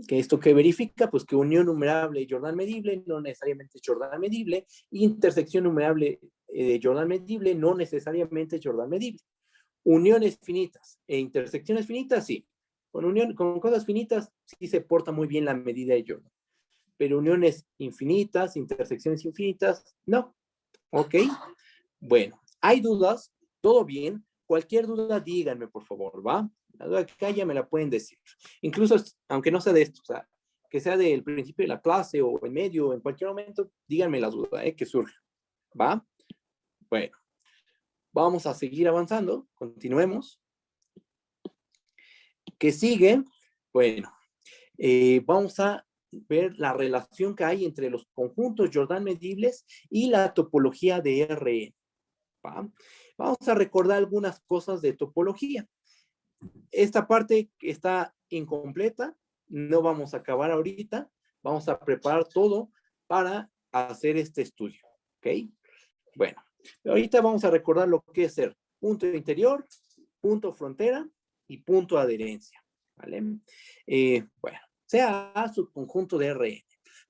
¿Que esto qué verifica? Pues que unión numerable de Jordan medible no necesariamente es Jordan medible, intersección numerable de Jordan medible no necesariamente es Jordan medible. Uniones finitas e intersecciones finitas, sí. Con cosas finitas sí se porta muy bien la medida de Jordan. Pero uniones infinitas, intersecciones infinitas, no. ¿Ok? Bueno, ¿hay dudas? ¿Todo bien? Cualquier duda, díganme, por favor, ¿va? La duda que haya me la pueden decir. Incluso, aunque no sea de esto, o sea, que sea del principio de la clase o en medio, en cualquier momento, díganme la duda, que surja, ¿va? Bueno, vamos a seguir avanzando, continuemos. ¿Qué sigue? Bueno, vamos a ver la relación que hay entre los conjuntos Jordan medibles y la topología de Rn. ¿Va? Vamos a recordar algunas cosas de topología. Esta parte está incompleta, no vamos a acabar ahorita, vamos a preparar todo para hacer este estudio, ¿ok? Bueno, ahorita vamos a recordar lo que es ser punto interior, punto frontera y punto de adherencia, ¿vale? Bueno, sea A subconjunto de Rn.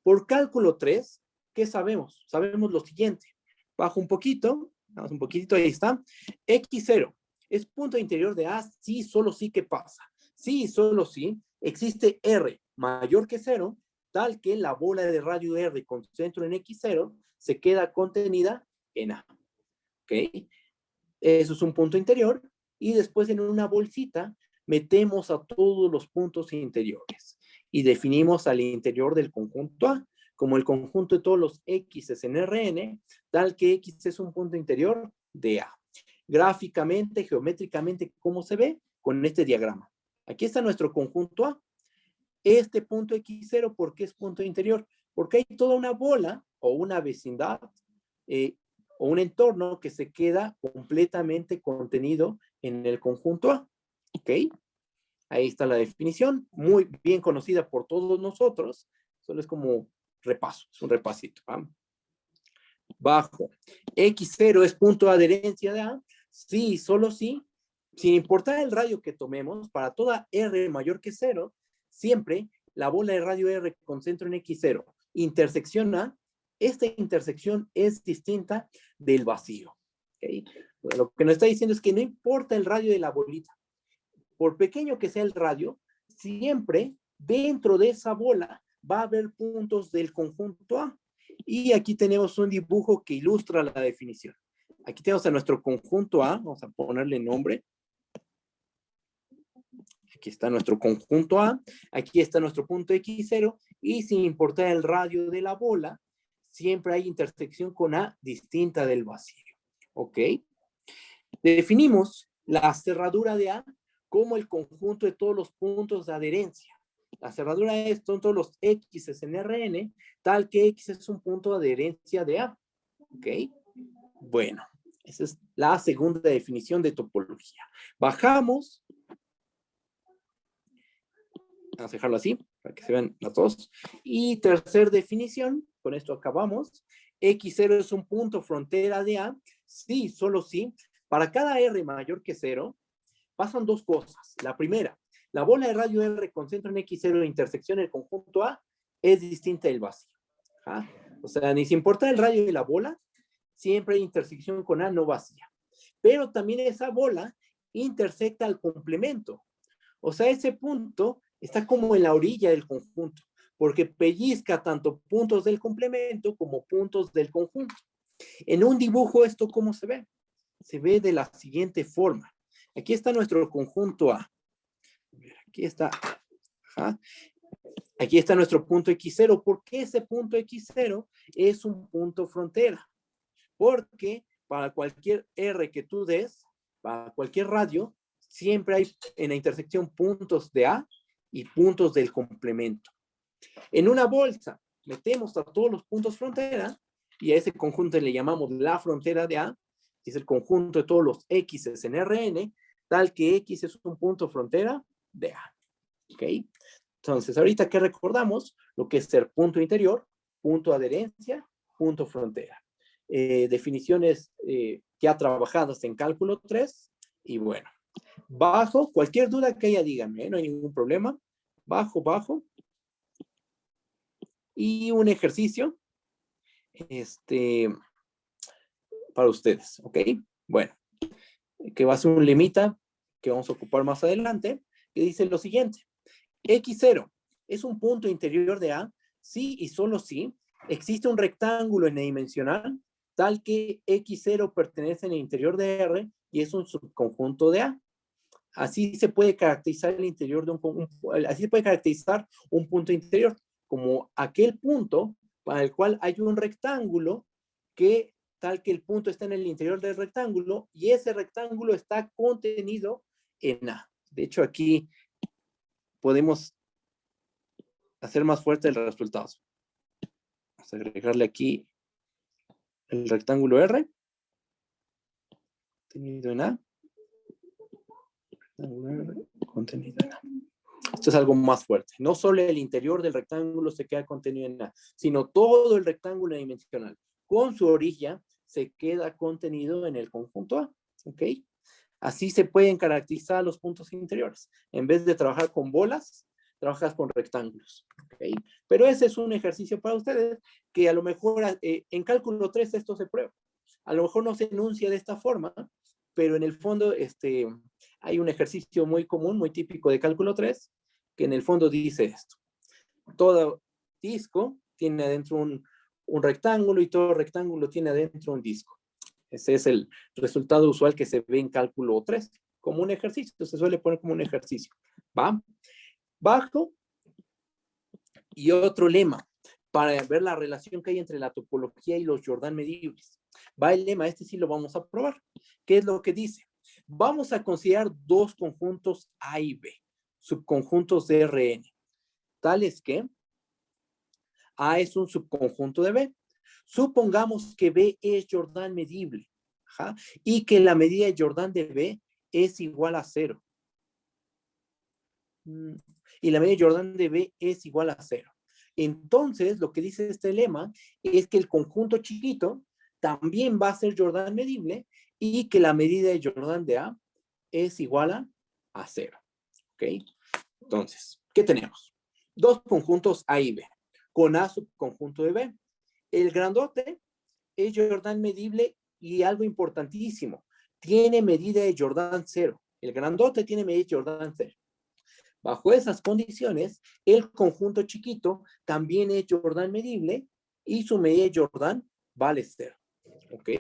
Por cálculo 3, ¿qué sabemos? Sabemos lo siguiente. Bajo un poquito, vamos un poquitito, ahí está. X0 es punto interior de A, sí, solo sí, ¿qué pasa? Sí, solo sí, existe R mayor que 0, tal que la bola de radio R con centro en X0 se queda contenida en A. ¿Ok? Eso es un punto interior. Y después en una bolsita metemos a todos los puntos interiores. Y definimos al interior del conjunto A como el conjunto de todos los X en Rn, tal que X es un punto interior de A. Gráficamente, geométricamente, ¿cómo se ve? Con este diagrama. Aquí está nuestro conjunto A. Este punto X0, ¿por qué es punto interior? Porque hay toda una bola o una vecindad o un entorno que se queda completamente contenido en el conjunto A. ¿Ok? Ahí está la definición, muy bien conocida por todos nosotros. Solo es como repaso, es un repasito. ¿Va? Bajo. X0 es punto de adherencia de A. Sí, solo sí. Sin importar el radio que tomemos, para toda R mayor que 0, siempre la bola de radio R con centro en X0 intersección A, esta intersección es distinta del vacío. ¿Okay? Lo que nos está diciendo es que no importa el radio de la bolita, por pequeño que sea el radio, siempre dentro de esa bola va a haber puntos del conjunto A. Y aquí tenemos un dibujo que ilustra la definición. Aquí tenemos a nuestro conjunto A, vamos a ponerle nombre. Aquí está nuestro conjunto A, aquí está nuestro punto X0, y sin importar el radio de la bola, siempre hay intersección con A distinta del vacío. ¿Ok? Definimos la cerradura de A como el conjunto de todos los puntos de adherencia. La cerradura son todos los X en Rn, tal que X es un punto de adherencia de A. ¿Ok? Bueno, esa es la segunda definición de topología. Bajamos. Vamos a dejarlo así, para que se vean las dos. Y tercera definición, con esto acabamos. X0 es un punto frontera de A. Sí, solo sí. Para cada R mayor que 0, pasan dos cosas. La primera, la bola de radio R con centro en X0 e intersección en el conjunto A es distinta del vacío. ¿Ah? O sea, ni se importa el radio de la bola, siempre hay intersección con A no vacía. Pero también esa bola intersecta al complemento. O sea, ese punto está como en la orilla del conjunto, porque pellizca tanto puntos del complemento como puntos del conjunto. En un dibujo, ¿esto cómo se ve? Se ve de la siguiente forma. Aquí está nuestro conjunto A. Aquí está. Ajá. Aquí está nuestro punto X0. ¿Por qué ese punto X0 es un punto frontera? Porque para cualquier R que tú des, para cualquier radio, siempre hay en la intersección puntos de A y puntos del complemento. En una bolsa metemos a todos los puntos frontera y a ese conjunto le llamamos la frontera de A, que es el conjunto de todos los X en Rn, tal que X es un punto frontera de A. ¿Ok? Entonces, ahorita que recordamos lo que es ser punto interior, punto adherencia, punto frontera. Definiciones ya trabajadas en cálculo 3 y bueno, bajo, cualquier duda que haya, díganme, no hay ningún problema. Bajo, bajo. Y un ejercicio para ustedes, ¿ok? Bueno, que va a ser un limita que vamos a ocupar más adelante, que dice lo siguiente. X0 es un punto interior de A, sí y solo sí existe un rectángulo n-dimensional tal que X0 pertenece en el interior de R y es un subconjunto de A. Así se puede caracterizar el interior de así se puede caracterizar un punto interior como aquel punto para el cual hay un rectángulo que tal que el punto está en el interior del rectángulo y ese rectángulo está contenido en A. De hecho, aquí podemos hacer más fuerte el resultado. Vamos a agregarle aquí el rectángulo R contenido en A. Rectángulo R contenido en A. Esto es algo más fuerte. No solo el interior del rectángulo se queda contenido en A, sino todo el rectángulo dimensional con su orilla se queda contenido en el conjunto A. ¿Ok? Así se pueden caracterizar los puntos interiores. En vez de trabajar con bolas, trabajas con rectángulos. ¿Ok? Pero ese es un ejercicio para ustedes que a lo mejor en cálculo 3 esto se prueba. A lo mejor no se enuncia de esta forma, pero en el fondo hay un ejercicio muy común, muy típico de cálculo 3, que en el fondo dice esto. Todo disco tiene adentro un rectángulo y todo rectángulo tiene adentro un disco. Ese es el resultado usual que se ve en cálculo 3, como un ejercicio, se suele poner como un ejercicio. ¿Va? Bajo y otro lema para ver la relación que hay entre la topología y los Jordan medibles. Va el lema, este sí lo vamos a probar. ¿Qué es lo que dice? Vamos a considerar dos conjuntos A y B, subconjuntos de Rn, tales que A es un subconjunto de B. Supongamos que B es Jordan medible, ¿ja? Y que la medida de Jordan de B es igual a 0. Y la medida de Jordan de B es igual a 0. Entonces, lo que dice este lema es que el conjunto chiquito también va a ser Jordan medible y que la medida de Jordan de A es igual a 0. ¿Ok? Entonces, ¿qué tenemos? Dos conjuntos A y B, con A subconjunto de B. El grandote es Jordan medible y algo importantísimo, tiene medida de Jordan 0. El grandote tiene medida de Jordan 0. Bajo esas condiciones, el conjunto chiquito también es Jordan medible y su medida de Jordan vale 0. ¿Ok?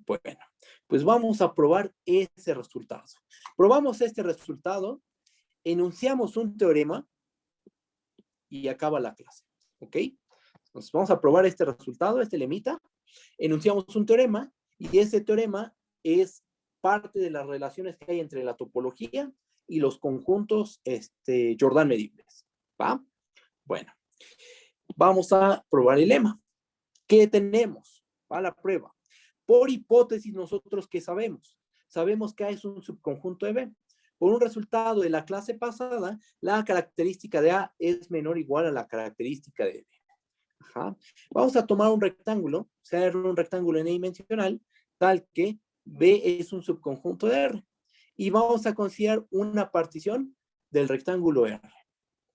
Bueno, pues vamos a probar ese resultado. Probamos este resultado, enunciamos un teorema y acaba la clase. ¿Ok? Entonces vamos a probar este resultado, este lemita. Enunciamos un teorema y ese teorema es parte de las relaciones que hay entre la topología y los conjuntos Jordan medibles. ¿Va? Bueno, vamos a probar el lema. ¿Qué tenemos? Va la prueba. Por hipótesis, nosotros ¿qué sabemos? Sabemos que A es un subconjunto de B. Por un resultado de la clase pasada, la característica de A es menor o igual a la característica de B. Ajá. Vamos a tomar un rectángulo, sea un rectángulo n-dimensional, tal que B es un subconjunto de R. Y vamos a considerar una partición del rectángulo R.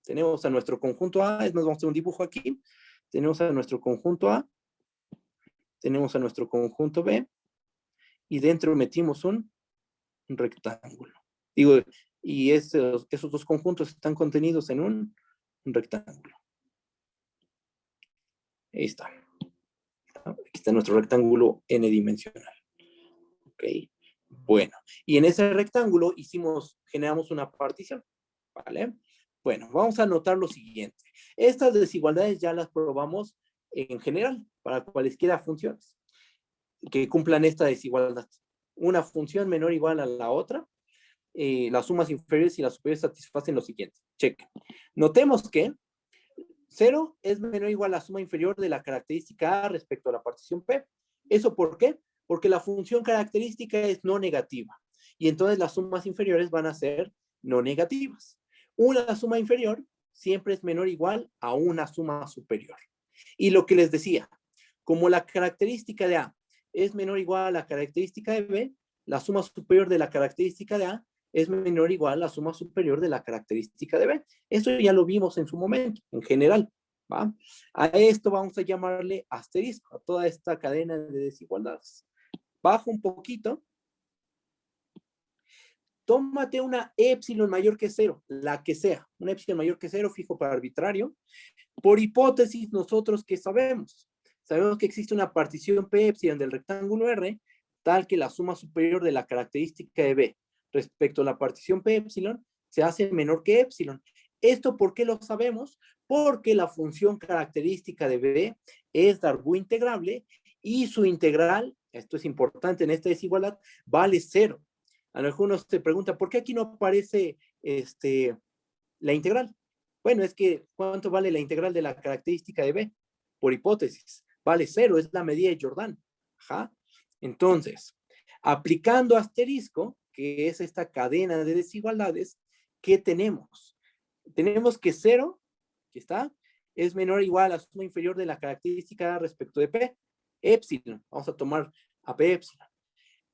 Tenemos a nuestro conjunto A, es más, vamos a hacer un dibujo aquí. Tenemos a nuestro conjunto A, tenemos a nuestro conjunto B, y dentro metimos un rectángulo. Digo, y esos dos conjuntos están contenidos en un rectángulo. Ahí está. Aquí está nuestro rectángulo n-dimensional. ¿Ok? Bueno, y en ese rectángulo generamos una partición. ¿Vale? Bueno, vamos a notar lo siguiente. Estas desigualdades ya las probamos en general para cualesquiera funciones que cumplan esta desigualdad. Una función menor o igual a la otra, las sumas inferiores y las superiores satisfacen lo siguiente. Cheque. Notemos que 0 es menor o igual a la suma inferior de la característica A respecto a la partición P. ¿Eso por qué? Porque la función característica es no negativa. Y entonces las sumas inferiores van a ser no negativas. Una suma inferior siempre es menor o igual a una suma superior. Y lo que les decía, como la característica de A es menor o igual a la característica de B, la suma superior de la característica de A es menor o igual a la suma superior de la característica de B. Eso ya lo vimos en su momento, en general. ¿Va? A esto vamos a llamarle asterisco, a toda esta cadena de desigualdades. Bajo un poquito. Tómate una épsilon mayor que 0, la que sea. Una épsilon mayor que 0, fijo para arbitrario. Por hipótesis, nosotros ¿qué sabemos? Sabemos que existe una partición P épsilon del rectángulo R, tal que la suma superior de la característica de B respecto a la partición P épsilon se hace menor que épsilon. ¿Esto por qué lo sabemos? Porque la función característica de B es Darboux integrable y su integral, esto es importante en esta desigualdad, vale 0. A lo mejor uno se pregunta, ¿por qué aquí no aparece la integral? Bueno, es que ¿cuánto vale la integral de la característica de B? Por hipótesis, vale 0, es la medida de Jordan. Ajá. Entonces, aplicando asterisco, que es esta cadena de desigualdades, ¿qué tenemos? tenemos que 0, aquí está, es menor o igual a la suma inferior de la característica A respecto de P, epsilon. Vamos a tomar a P epsilon.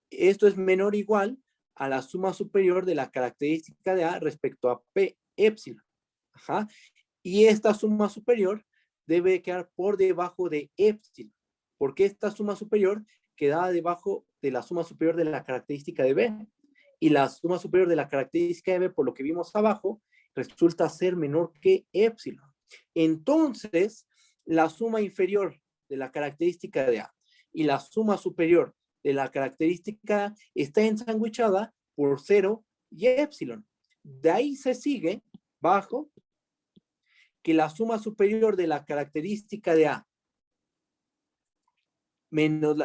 Esto es menor o igual a la suma superior de la característica de A respecto a P epsilon. Ajá. Y esta suma superior debe quedar por debajo de epsilon, porque esta suma superior queda debajo de la suma superior de la característica de B. Y la suma superior de la característica de B, por lo que vimos abajo, resulta ser menor que epsilon. Entonces, la suma inferior de la característica de A y la suma superior de la característica está ensanguichada por 0 y epsilon. De ahí se sigue, bajo, que la suma superior de la característica de A menos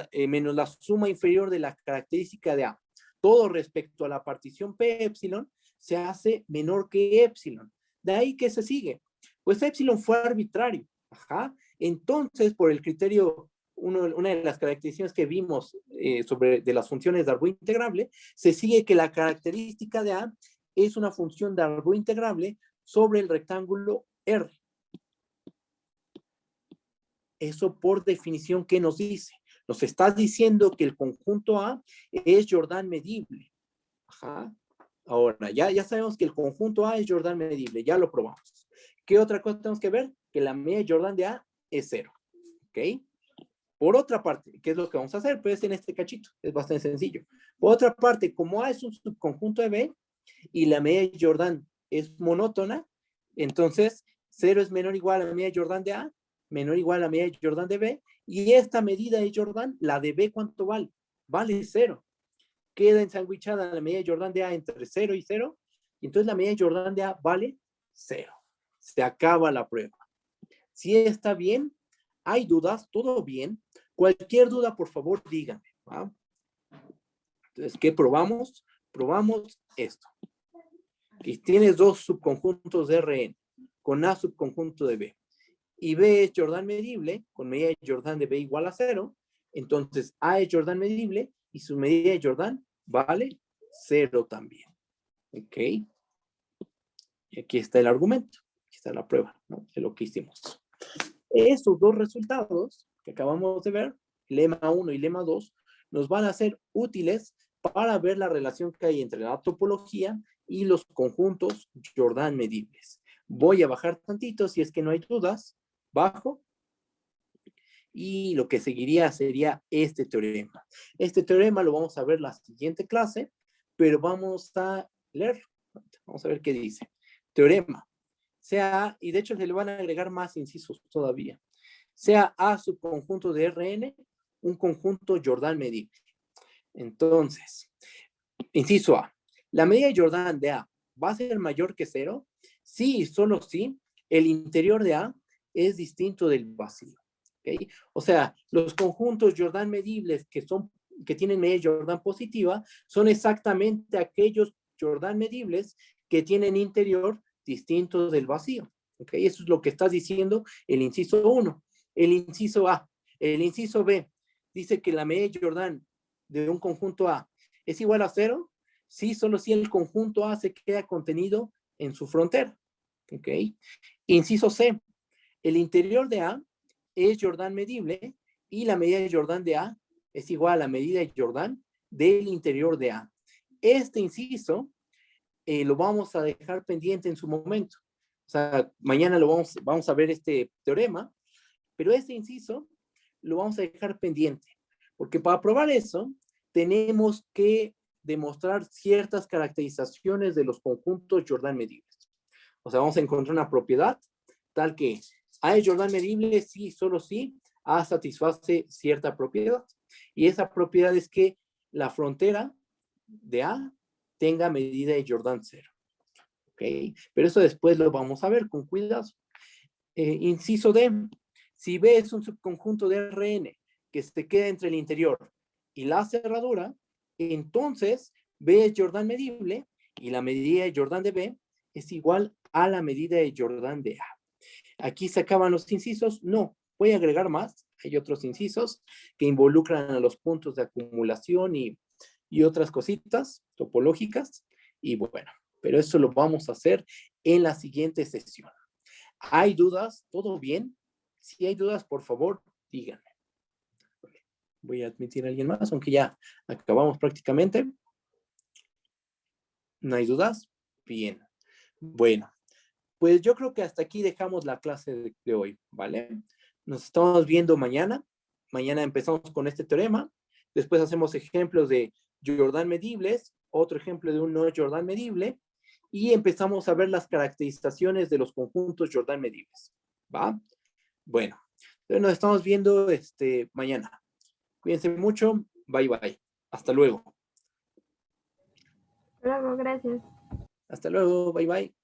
la suma inferior de la característica de A, todo respecto a la partición P epsilon, se hace menor que epsilon. De ahí que se sigue. Pues epsilon fue arbitrario. Ajá. Entonces, por el criterio, una de las características que vimos de las funciones de árbol integrable, se sigue que la característica de A es una función de árbol integrable sobre el rectángulo R. Eso por definición, ¿qué nos dice? Nos está diciendo que el conjunto A es Jordan medible. Ajá. Ahora, ya sabemos que el conjunto A es Jordan medible, ya lo probamos. ¿Qué otra cosa tenemos que ver? Que la media Jordan de A es 0. ¿Ok? Por otra parte, ¿qué es lo que vamos a hacer? Pues en este cachito, es bastante sencillo. Por otra parte, como A es un subconjunto de B y la media Jordan es monótona, entonces 0 es menor o igual a la media Jordan de A, menor o igual a la media Jordan de B, y esta medida de Jordan, la de B, ¿cuánto vale? Vale 0. Queda ensanguichada la medida Jordan de A entre 0 y 0, y entonces la medida Jordan de A vale 0. Se acaba la prueba. Si está bien, hay dudas, todo bien. Cualquier duda, por favor, díganme. ¿Va? Entonces, ¿qué probamos? Probamos esto. Y tienes dos subconjuntos de Rn con A subconjunto de B. Y B es Jordan medible, con medida de Jordan de B igual a 0. Entonces, A es Jordan medible y su medida de Jordan vale 0 también. ¿Ok? Y aquí está el argumento. Aquí está la prueba, ¿no? De lo que hicimos. Esos dos resultados que acabamos de ver, lema 1 y lema 2, nos van a ser útiles para ver la relación que hay entre la topología y los conjuntos Jordan medibles. Voy a bajar tantito si es que no hay dudas. Bajo. Y lo que seguiría sería este teorema. Este teorema lo vamos a ver la siguiente clase, pero vamos a leer. Vamos a ver qué dice. Teorema. Sea, y de hecho se le van a agregar más incisos todavía. Sea A subconjunto de Rn, un conjunto Jordan medible. Entonces, inciso A. La medida de Jordan de A va a ser mayor que 0. Sí y solo sí, el interior de A es distinto del vacío. ¿Okay? O sea, los conjuntos Jordan medibles que tienen medida Jordan positiva son exactamente aquellos Jordan medibles que tienen interior distinto del vacío. ¿Okay? Eso es lo que está diciendo el inciso 1. El inciso A. El inciso B dice que la medida Jordan de un conjunto A es igual a 0. Sí, solo si el conjunto A se queda contenido en su frontera. ¿Ok? Inciso C. El interior de A es Jordan medible y la medida de Jordan de A es igual a la medida de Jordan del interior de A. Este inciso lo vamos a dejar pendiente en su momento. O sea, mañana vamos a ver este teorema, pero este inciso lo vamos a dejar pendiente. Porque para probar eso, tenemos que demostrar ciertas caracterizaciones de los conjuntos Jordan medibles. O sea, vamos a encontrar una propiedad tal que A es Jordan medible, sí, solo sí, A satisface cierta propiedad. Y esa propiedad es que la frontera de A tenga medida de Jordan 0. ¿Ok? Pero eso después lo vamos a ver con cuidado. Inciso D. Si B es un subconjunto de Rn que se queda entre el interior y la cerradura, entonces B es Jordan medible y la medida de Jordan de B es igual a la medida de Jordan de A. ¿Aquí se acaban los incisos? No, voy a agregar más. Hay otros incisos que involucran a los puntos de acumulación y otras cositas topológicas. Y bueno, pero eso lo vamos a hacer en la siguiente sesión. ¿Hay dudas? ¿Todo bien? Si hay dudas, por favor, díganme. Voy a admitir a alguien más, aunque ya acabamos prácticamente. ¿No hay dudas? Bien. Bueno, pues yo creo que hasta aquí dejamos la clase de hoy, ¿vale? Nos estamos viendo mañana. Mañana empezamos con este teorema. Después hacemos ejemplos de Jordan medibles, otro ejemplo de un no Jordan medible, y empezamos a ver las caracterizaciones de los conjuntos Jordan medibles, ¿va? Bueno, entonces nos estamos viendo mañana. Cuídense mucho. Bye, bye. Hasta luego. Luego, gracias. Hasta luego. Bye, bye.